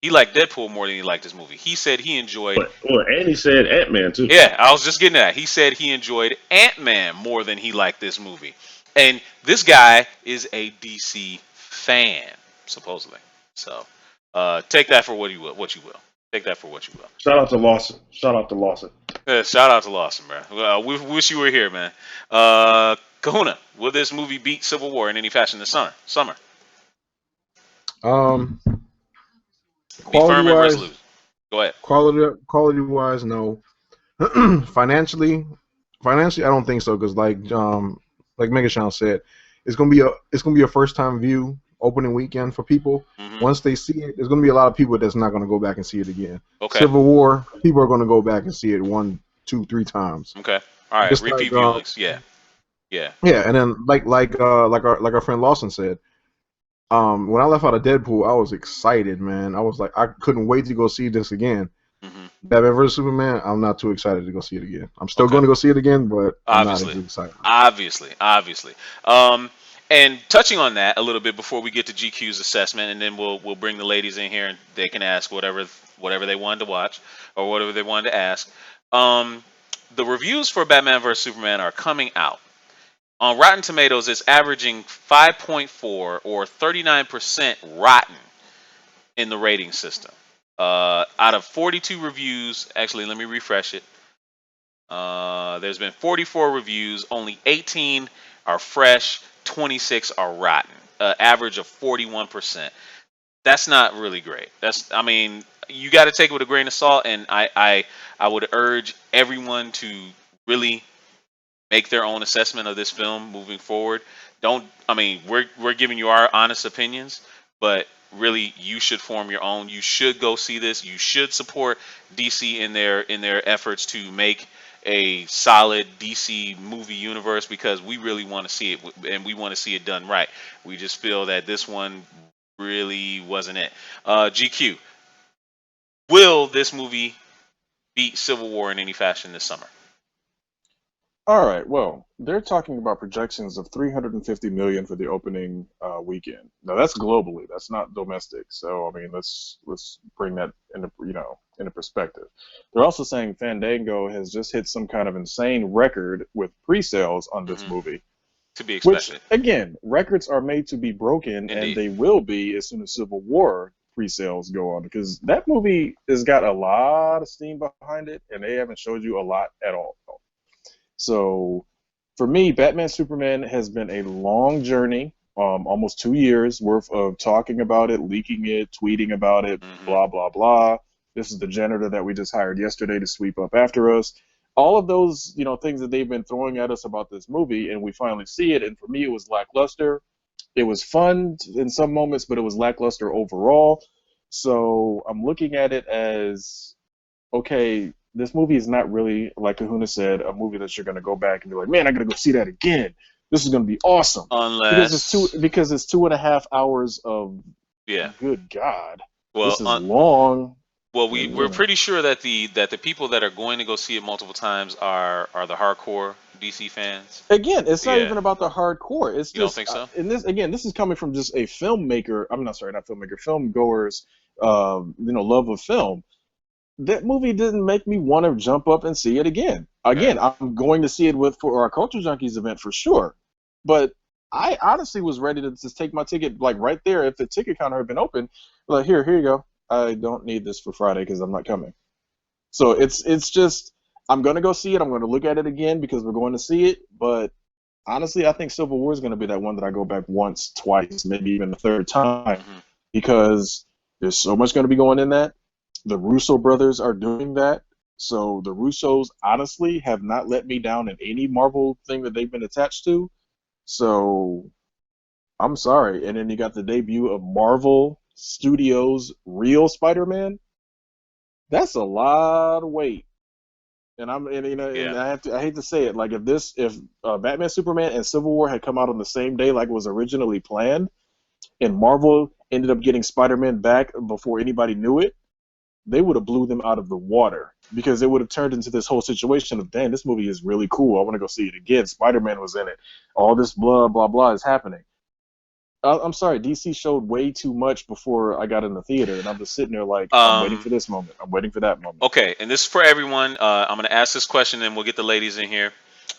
He liked Deadpool more than he liked this movie. He said he enjoyed. And he said Ant-Man too. Yeah, I was just getting that. He said he enjoyed Ant-Man more than he liked this movie. And this guy is a DC fan, supposedly. So take that for what you will. Take that for what you will. Shout out to Lawson. Shout out to Lawson. Shout out to Lawson, man. We wish you were here, man. Kahuna, will this movie beat Civil War in any fashion this summer? Be firm and resolute. Go ahead. Quality wise, no. Financially, I don't think so, because like Megashawn said, it's gonna be a first time view opening weekend for people. Once they see it, there's gonna be a lot of people that's not gonna go back and see it again. Okay. Civil War, people are gonna go back and see it 1, 2, 3 times. Okay. All right. Just repeat like, viewings. Yeah. Yeah, and then like our friend Lawson said, when I left out of Deadpool, I was excited, man. I was like, I couldn't wait to go see this again. Batman vs Superman, I'm not too excited to go see it again. I'm still going to go see it again, but I'm not as excited. Obviously. And touching on that a little bit before we get to GQ's assessment, and then we'll bring the ladies in here and they can ask whatever they wanted to watch or whatever they wanted to ask. The reviews for Batman vs Superman are coming out. On Rotten Tomatoes, it's averaging 5.4 or 39% rotten in the rating system. Out of 42 reviews, actually, let me refresh it. There's been 44 reviews, only 18 are fresh, 26 are rotten. Average of 41%. That's not really great. You got to take it with a grain of salt, and I would urge everyone to really make their own assessment of this film moving forward. We're giving you our honest opinions, but really you should form your own. You should go see this. You should support DC in their efforts to make a solid DC movie universe, because we really want to see it, and we want to see it done right. We just feel that this one really wasn't it. GQ, will this movie beat Civil War in any fashion this summer? All right. Well, they're talking about projections of 350 million for the opening weekend. Now that's globally. That's not domestic. So let's bring that into perspective. They're also saying Fandango has just hit some kind of insane record with pre-sales on this movie. To be expected. Which, again, records are made to be broken, Indeed. and they will be as soon as Civil War pre-sales go on, because that movie has got a lot of steam behind it, and they haven't showed you a lot at all. So, for me, Batman Superman has been a long journey, almost 2 years worth of talking about it, leaking it, tweeting about it, blah, blah, blah. This is the janitor that we just hired yesterday to sweep up after us. All of those, things that they've been throwing at us about this movie, and we finally see it. And for me, it was lackluster. It was fun in some moments, but it was lackluster overall. So I'm looking at it as, okay, this movie is not really, like Kahuna said, a movie that you're going to go back and be like, man, I got to go see that again. This is going to be awesome. Because it's 2.5 hours of, good God. Well, this is long. Well, we're pretty sure that the people that are going to go see it multiple times are the hardcore DC fans. Again, it's not even about the hardcore. It's just, you don't think so? And this is coming from just a filmmaker. I'm not sorry, not filmmaker. Film goers, love of film. That movie didn't make me want to jump up and see it again. Again, I'm going to see it for our Culture Junkies event for sure. But I honestly was ready to just take my ticket like right there if the ticket counter had been open. Like, here you go. I don't need this for Friday because I'm not coming. So it's just, I'm going to go see it. I'm going to look at it again because we're going to see it. But honestly, I think Civil War is going to be that one that I go back once, twice, maybe even a third time, because there's so much going to be going in that. The Russo brothers are doing that. So the Russos, honestly, have not let me down in any Marvel thing that they've been attached to. So I'm sorry. And then you got the debut of Marvel Studios' real Spider-Man. That's a lot of weight. And and I hate to say it, like if Batman, Superman, and Civil War had come out on the same day like it was originally planned, and Marvel ended up getting Spider-Man back before anybody knew it, they would have blew them out of the water, because it would have turned into this whole situation of, damn, this movie is really cool. I want to go see it again. Spider-Man was in it. All this blah, blah, blah is happening. I'm sorry, DC showed way too much before I got in the theater, and I'm just sitting there like, I'm waiting for this moment. I'm waiting for that moment. Okay, and this is for everyone. I'm going to ask this question, and we'll get the ladies in here.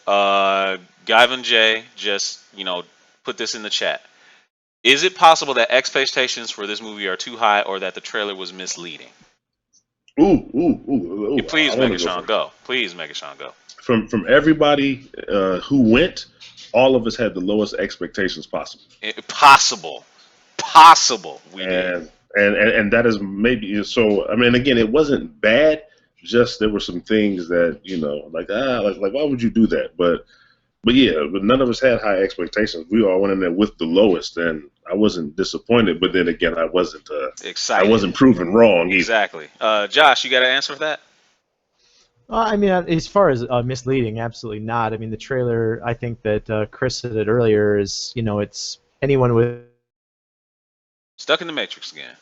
Gavin J, just, put this in the chat. Is it possible that expectations for this movie are too high, or that the trailer was misleading? Ooh. Please, Megashawn, go. Please, Megashawn, go. From everybody who went, all of us had the lowest expectations possible. Possible. We did. And that is maybe so. I mean, again, it wasn't bad. Just there were some things that like why would you do that? But none of us had high expectations. We all went in there with the lowest, and I wasn't disappointed. But then again, I wasn't excited. I wasn't proven wrong either. Exactly. Josh, you got an answer for that? I mean, as far as misleading, absolutely not. I mean, the trailer, I think that Chris said it earlier, is, it's anyone with... Stuck in the Matrix again.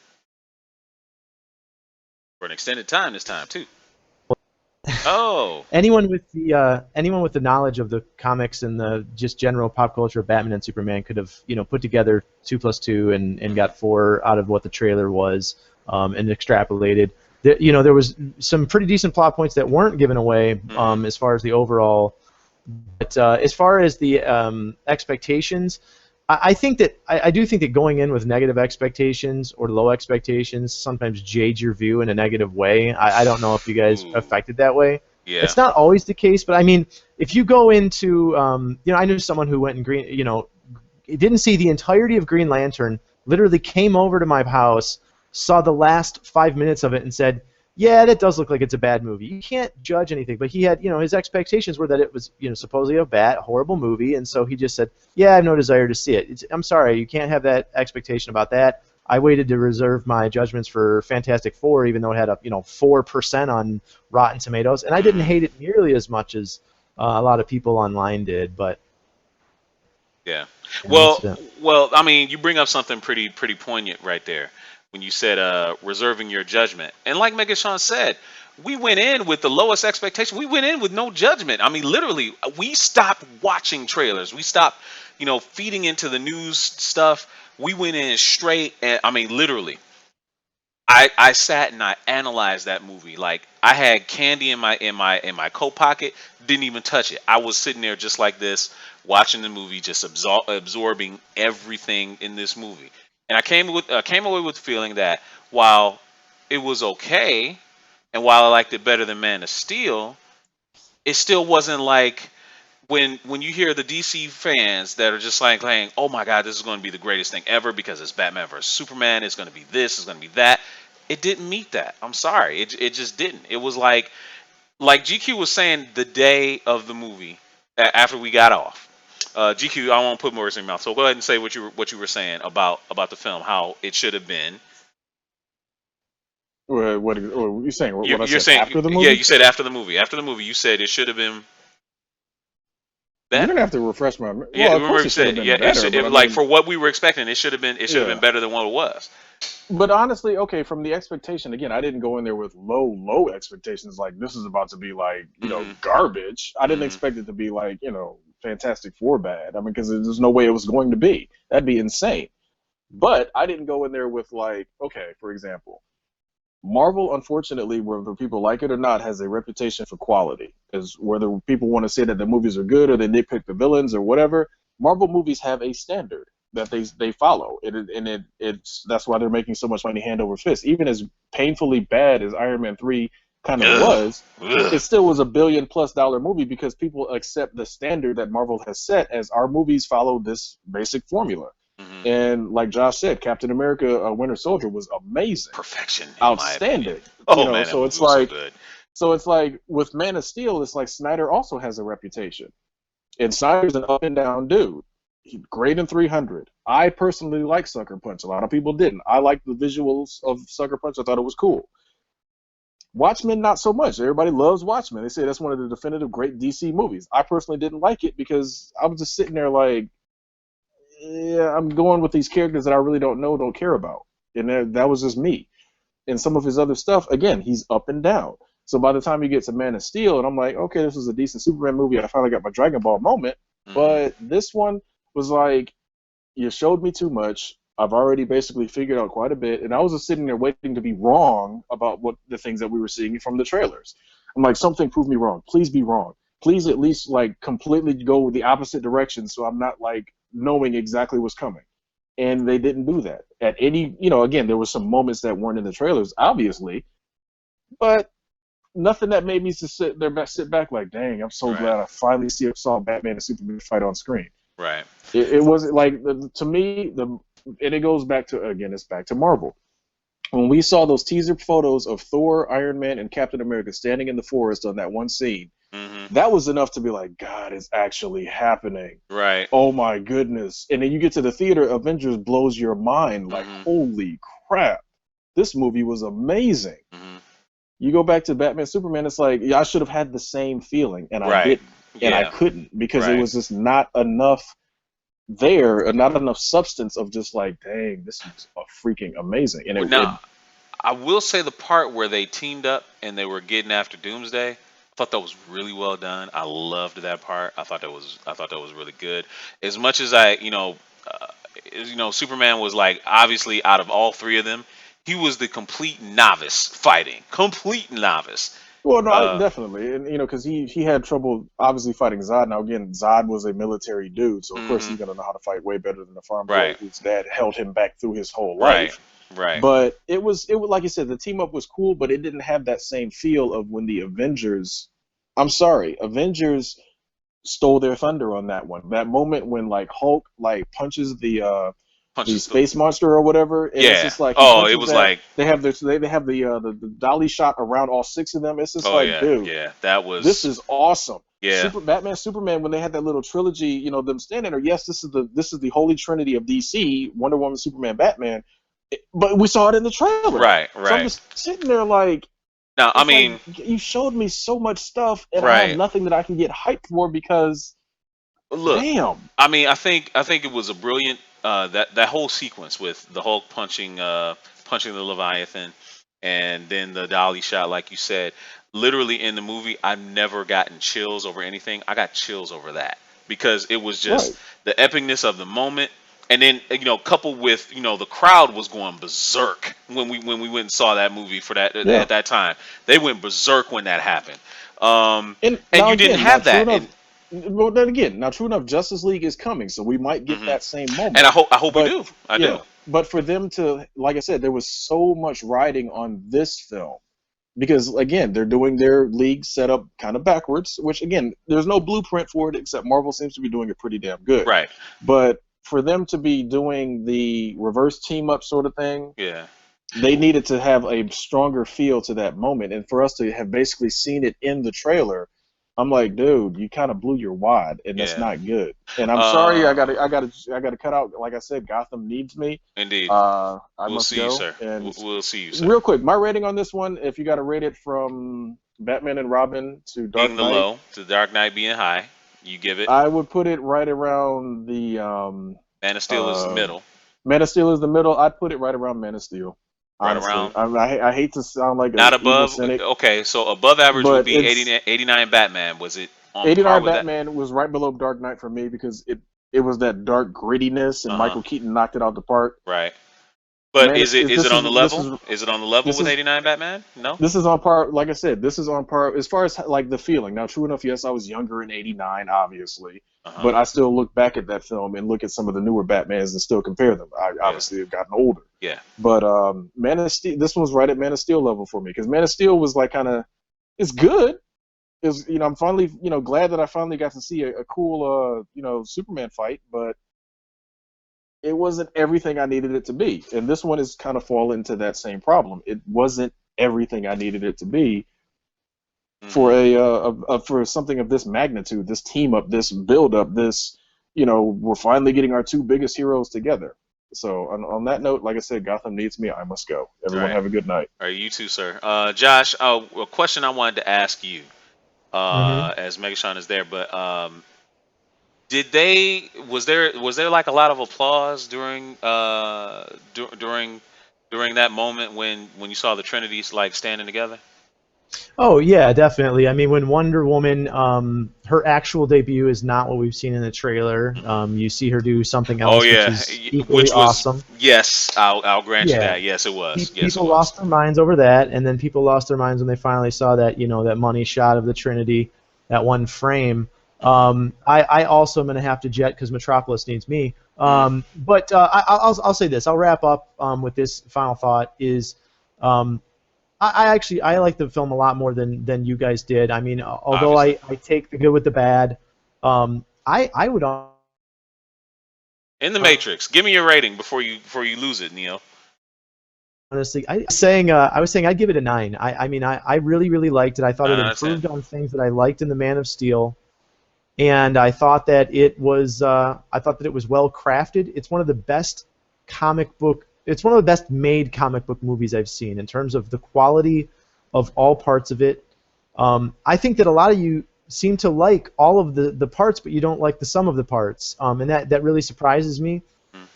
For an extended time this time, too. Oh. Anyone with the knowledge of the comics and the just general pop culture of Batman and Superman could have, put together 2 + 2 and got 4 out of what the trailer was, and extrapolated. There was some pretty decent plot points that weren't given away as far as the overall. But as far as the expectations, I think that I do think that going in with negative expectations or low expectations sometimes jades your view in a negative way. I don't know if you guys affected that way. Yeah. It's not always the case, but I mean, if you go into, I knew someone who went and didn't see the entirety of Green Lantern, literally came over to my house, saw the last 5 minutes of it, and said, yeah, that does look like it's a bad movie. You can't judge anything, but he had, his expectations were that it was, supposedly a bad, horrible movie, and so he just said, yeah, I have no desire to see it. I'm sorry, you can't have that expectation about that. I waited to reserve my judgments for Fantastic Four, even though it had a 4% on Rotten Tomatoes, and I didn't hate it nearly as much as a lot of people online did, but. Yeah. Well, I mean, you bring up something pretty poignant right there when you said reserving your judgment. And like Megashawn said, we went in with the lowest expectation. We went in with no judgment. I mean, literally, we stopped watching trailers. We stopped, feeding into the news stuff. We went in straight, and I mean, literally, I sat and I analyzed that movie. Like, I had candy in my coat pocket, didn't even touch it. I was sitting there just like this, watching the movie, just absorbing everything in this movie. And I came away with the feeling that while it was okay, and while I liked it better than Man of Steel, it still wasn't like when you hear the DC fans that are just like saying, oh my God, this is going to be the greatest thing ever because it's Batman vs. Superman, it's going to be this, it's going to be that. It didn't meet that. I'm sorry. It just didn't. It was like GQ was saying the day of the movie after we got off. GQ, I won't put words in your mouth, so go ahead and say what you were saying about the film, how it should have been. What are you saying? What I You're said saying after the movie? Yeah, you said after the movie. After the movie, you said it should have been better. You're gonna have to refresh my memory. Yeah, well, remember you said better, for what we were expecting, it should have been better than what it was. But honestly, okay, from the expectation, again, I didn't go in there with low expectations. Like, this is about to be like, garbage. I didn't expect it to be like, Fantastic Four bad. I mean, because there's no way it was going to be. That'd be insane. But I didn't go in there with like, okay, for example, Marvel, unfortunately, whether people like it or not, has a reputation for quality. Because whether people want to say that the movies are good or they nitpick the villains or whatever, Marvel movies have a standard that they follow. It's that's why they're making so much money hand over fist. Even as painfully bad as Iron Man 3 kind of was, it still was $1 billion+ movie because people accept the standard that Marvel has set as our movies follow this basic formula. Mm-hmm. And like Josh said, Captain America: Winter Soldier was amazing, perfection, outstanding. Man, so it's like, so it's like with Man of Steel, it's like Snyder also has a reputation, and Snyder's an up and down dude. Great in 300. I personally like Sucker Punch. A lot of people didn't. I liked the visuals of Sucker Punch. I thought it was cool. Watchmen, not so much. Everybody loves Watchmen. They say that's one of the definitive great DC movies. I personally didn't like it because I was just sitting there like, yeah, I'm going with these characters that I really don't care about. And that was just me. in some of his other stuff, again, he's up and down. So by the time you get to Man of Steel, and I'm like, okay, this was a decent Superman movie. I finally got my Dragon Ball moment. But this one was like, you showed me too much. I've already basically figured out quite a bit, and I was just sitting there waiting to be wrong about what the things that we were seeing from the trailers. I'm like, something prove me wrong. Please be wrong. Please at least like completely go the opposite direction, so I'm not like knowing exactly what's coming. And they didn't do that at any. Again, there were some moments that weren't in the trailers, obviously, but nothing that made me sit back like, dang, I'm so glad I finally saw Batman and Superman fight on screen. Right. It wasn't like, to me, and it goes back to, again, it's back to Marvel. When we saw those teaser photos of Thor, Iron Man, and Captain America standing in the forest on that one scene, that was enough to be like, God, it's actually happening. Right. Oh my goodness. And then you get to the theater, Avengers blows your mind. Like, holy crap. This movie was amazing. You go back to Batman, Superman, it's like, I should have had the same feeling, and I didn't. And I couldn't, because it was just not enough there, not enough substance of just like, dang, this is freaking amazing. And I will say the part where they teamed up and they were getting after Doomsday, I thought that was really well done. I loved that part. I thought that was really good. As much as Superman was like, obviously, out of all three of them, he was the complete novice fighting. Complete novice. Well, no, definitely, and because he had trouble obviously fighting Zod. Now again, Zod was a military dude, so of course he's gonna know how to fight way better than the farm boy whose dad held him back through his whole life. Right. But it was like you said, the team up was cool, but it didn't have that same feel of when the Avengers. I'm sorry, Avengers stole their thunder on that one. That moment when like Hulk like punches the space monster or whatever. And it's just like, it was like they have the dolly shot around all six of them. It's just dude, that was, this is awesome. Yeah. Batman, Superman, when they had that little trilogy, them standing there. Yes, this is the holy trinity of DC: Wonder Woman, Superman, Batman. But we saw it in the trailer. Right. So I'm just sitting there like. Now, I mean, you showed me so much stuff, and I have nothing that I can get hyped for because. Look, damn. I mean, I think it was a brilliant that whole sequence with the Hulk punching the Leviathan, and then the dolly shot, like you said. Literally in the movie, I've never gotten chills over anything. I got chills over that because it was just the epicness of the moment, and then coupled with the crowd was going berserk when we went and saw that movie for that at that time. They went berserk when that happened, and you didn't have that. Well, then again, now true enough, Justice League is coming, so we might get that same moment. And I hope we do. I do. But for them to, like I said, there was so much riding on this film. Because, again, they're doing their league setup kind of backwards, which, again, there's no blueprint for it, except Marvel seems to be doing it pretty damn good. Right. But for them to be doing the reverse team-up sort of thing, they needed to have a stronger feel to that moment. And for us to have basically seen it in the trailer, I'm like, dude, you kind of blew your wad, and that's not good. And I'm sorry, I gotta cut out. Like I said, Gotham needs me. Indeed. We'll see you, sir. We'll see you, sir. Real quick, my rating on this one, if you got to rate it from Batman and Robin to Dark Knight, being the low to Dark Knight being high, you give it. I would put it right around the. Man of Steel is the middle. Man of Steel is the middle. I'd put it right around Man of Steel. Right honestly. Around. I hate to sound like not above. Okay, so above average would be 89 Batman. Was it on 89 par with Batman that? was right below Dark Knight for me because it was that dark grittiness, and Michael Keaton knocked it out the park. Right. But is it on the level? Is it on the level with 89 Batman? No. This is on par. Like I said, this is on par as far as like the feeling. Now, true enough, yes, I was younger in '89, obviously, but I still look back at that film and look at some of the newer Batmans and still compare them. I obviously have gotten older. Yeah. But Man of Steel, this one was right at Man of Steel level for me because Man of Steel was like kind of, it's good. It's I'm finally glad that I finally got to see a cool Superman fight, but it wasn't everything I needed it to be. And this one is kind of falling into that same problem. It wasn't everything I needed it to be for for something of this magnitude, this team up, this build up, this, we're finally getting our two biggest heroes together. So on that note, like I said, Gotham needs me. I must go. Everyone have a good night. All right, you too, sir. Josh, a question I wanted to ask you, as Megatron is there, but was there like a lot of applause during during that moment when you saw the Trinities like standing together? Oh yeah, definitely. I mean, when Wonder Woman, her actual debut is not what we've seen in the trailer. You see her do something Oh else, which yeah, is equally which was awesome. yes, I'll grant you Yeah, that. Yes, it was. Yes, it people was. lost their minds over that, and then people lost their minds when they finally saw that, that money shot of the Trinity, that one frame. I also am going to have to jet because Metropolis needs me. But I'll say this. I'll wrap up with this final thought is. I like the film a lot more than you guys did. I mean, although I take the good with the bad, I would In the Matrix. Give me your rating before you lose it, Neo. honestly, I was saying I'd give it a 9. I mean, I really liked it. I thought it 9 out of 10. improved on things that I liked in the Man of Steel, and I thought that it was well crafted. It's one of the best It's one of the best made comic book movies I've seen in terms of the quality of all parts of it. I think that a lot of you seem to like all of the parts, but you don't like the sum of the parts, and that really surprises me.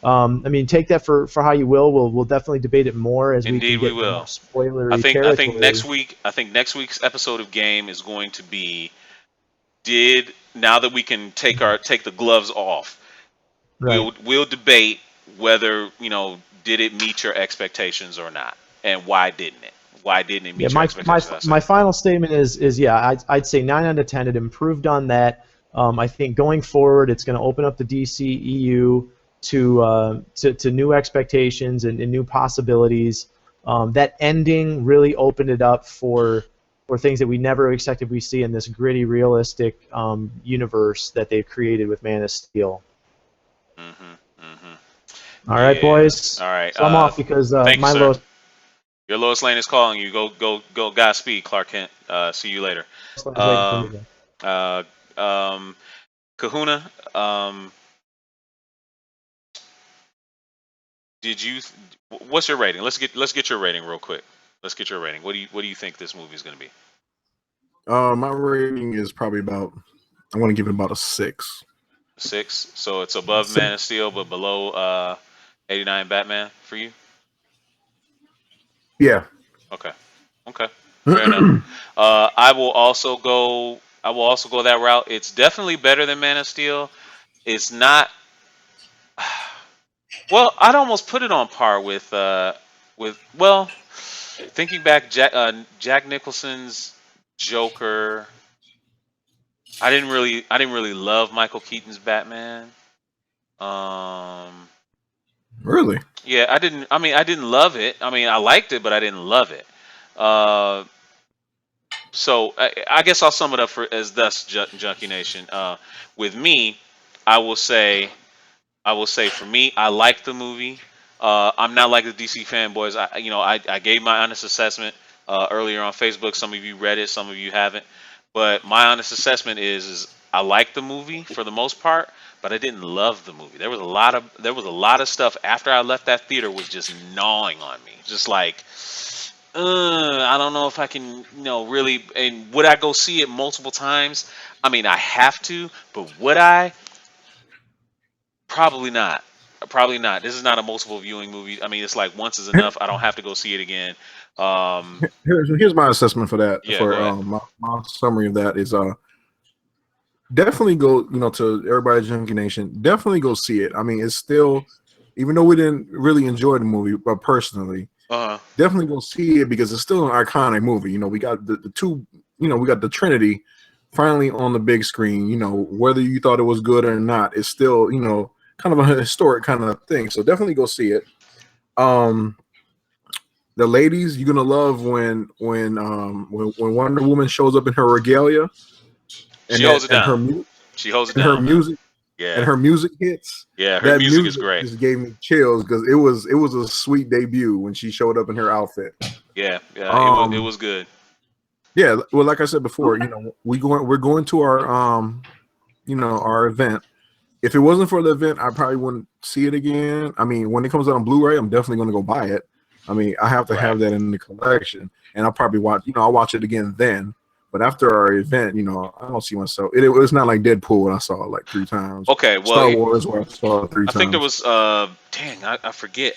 I mean, take that for how you will. We'll definitely debate it more as Indeed, we get we will. more spoilery I think territory. next week's episode of Game is going to be now that we can take the gloves off. Right. We'll debate whether did it meet your expectations or not, and why didn't it? Why didn't it meet your expectations? My final statement is yeah, I'd say 9 out of 10. It improved on that. I think going forward, it's going to open up the DCEU to new expectations and new possibilities. That ending really opened it up for things that we never expected we see in this gritty, realistic universe that they've created with Man of Steel. All right, boys. All right. So I'm off because my lowest. Your Lois Lane is calling you. Go. Godspeed, Clark Kent. See you later. Kahuna. What's your rating? Let's get your rating real quick. Let's get your rating. What do you think this movie is going to be? My rating is probably about. I want to give it about a 6. 6. So it's above Man of Steel, but below 89 Batman for you. Yeah. Okay. Fair enough. I will also go that route. It's definitely better than Man of Steel. It's not. Well, I'd almost put it on par with thinking back, Jack Nicholson's Joker. I didn't really love Michael Keaton's Batman. Really? Yeah, I didn't. I mean, I didn't love it. I mean, I liked it, but I didn't love it. So I guess I'll sum it up as thus, Junkie Nation. With me, I will say for me, I like the movie. I'm not like the DC fanboys. I gave my honest assessment earlier on Facebook. Some of you read it, some of you haven't. But my honest assessment is I like the movie for the most part, but I didn't love the movie. There was a lot of stuff after I left that theater was just gnawing on me. Just like, I don't know if I can, really. And would I go see it multiple times? I mean, I have to, but would I? Probably not. Probably not. This is not a multiple viewing movie. I mean, it's like once is enough. I don't have to go see it again. Here's my assessment for that. Yeah, for go ahead. my summary of that is definitely go to everybody Junkie Nation. Definitely go see it. I mean, it's still, even though we didn't really enjoy the movie, but personally, definitely go see it because it's still an iconic movie. We got the two. We got the Trinity finally on the big screen. Whether you thought it was good or not, it's still kind of a historic kind of thing. So definitely go see it. The ladies, you're gonna love when Wonder Woman shows up in her regalia, and she holds it down. Her music, yeah, and her music hits. Yeah, her music is great. Just gave me chills because it was a sweet debut when she showed up in her outfit. Yeah, it was good. Yeah, well, like I said before, we're going to our our event. If it wasn't for the event, I probably wouldn't see it again. I mean, when it comes out on Blu-ray, I'm definitely going to go buy it. I mean, I have to have that in the collection, and I'll probably I'll watch it again then. But after our event, I don't see myself. It was not like Deadpool when I saw it like 3 times. Okay, well, Star Wars where I saw it 3 times. I think there was I forget.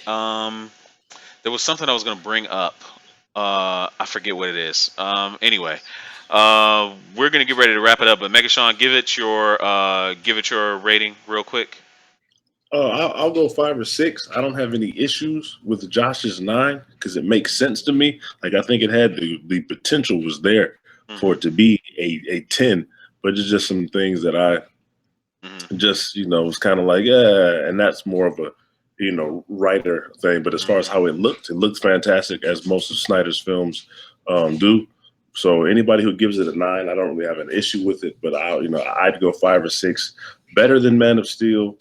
There was something I was gonna bring up. I forget what it is. Anyway, we're gonna get ready to wrap it up. But Megashawn, give it your rating real quick. I'll go 5 or 6. I don't have any issues with Josh's 9 because it makes sense to me. Like I think it had the potential was there for it to be a 10, but it's just some things that I just was kind of like and that's more of a writer thing. But as far as how it looked fantastic as most of Snyder's films do. So anybody who gives it a 9, I don't really have an issue with it. But I'd go 5 or 6, better than Man of Steel.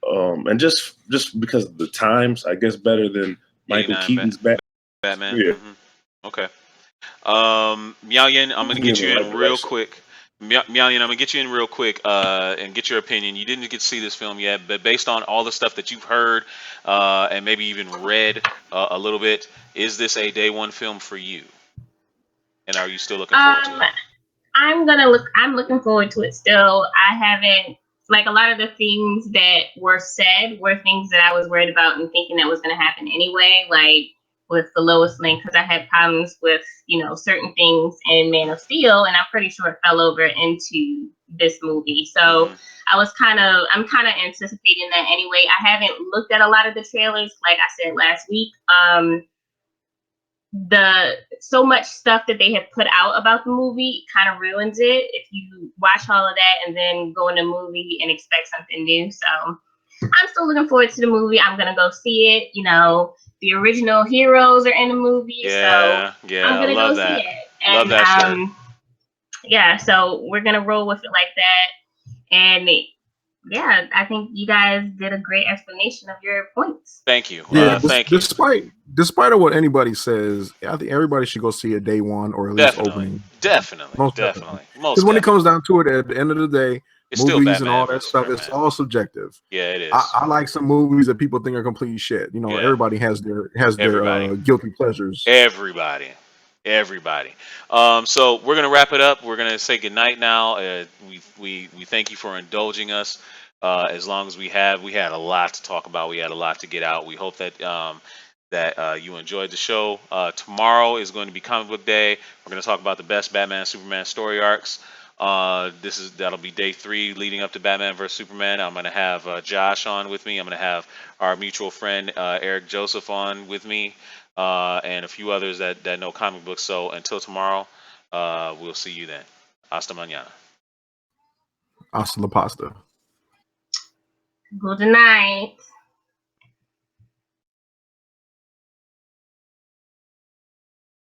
And just because of the times, I guess better than Michael 89 Keaton's Batman. Yeah. Okay. Miao Yin, I'm gonna get you in real quick. Miao Yin, I'm gonna get you in real quick and get your opinion. You didn't get to see this film yet, but based on all the stuff that you've heard and maybe even read a little bit, is this a day one film for you? And are you still looking forward to it? I'm looking forward to it still. I haven't, like, a lot of the things that were said were things that I was worried about and thinking that was going to happen anyway, like with the Lois Lane, because I had problems with, certain things in Man of Steel, and I'm pretty sure it fell over into this movie. So I'm kind of anticipating that anyway. I haven't looked at a lot of the trailers, like I said last week. The so much stuff that they have put out about the movie kind of ruins it if you watch all of that and then go in the movie and expect something new. So I'm still looking forward to the movie. I'm gonna go see it. The original heroes are in the movie, Yeah, so yeah, I'm I gonna love go that. see it. Love And that shirt. yeah, so we're gonna roll with it like that. And yeah, I think you guys did a great explanation of your points. Thank you. Yeah, Thank you. despite of what anybody says, I think everybody should go see a day one or at least opening. Definitely. Most Because when it comes down to it, at the end of the day, it's still movies and Batman all that versus stuff, Superman. it's all subjective. Yeah, it is. I like some movies that people think are complete shit. Everybody has their guilty pleasures. Everybody. So we're gonna wrap it up. We're gonna say goodnight now. We thank you for indulging us. As long as we had a lot to talk about. We had a lot to get out. We hope that you enjoyed the show. Tomorrow is going to be Comic Book Day. We're going to talk about the best Batman Superman story arcs. That'll be day 3 leading up to Batman vs Superman. I'm going to have Josh on with me. I'm going to have our mutual friend Eric Joseph on with me, and a few others that know comic books. So until tomorrow, we'll see you then. Hasta mañana. Hasta la pasta. Good night.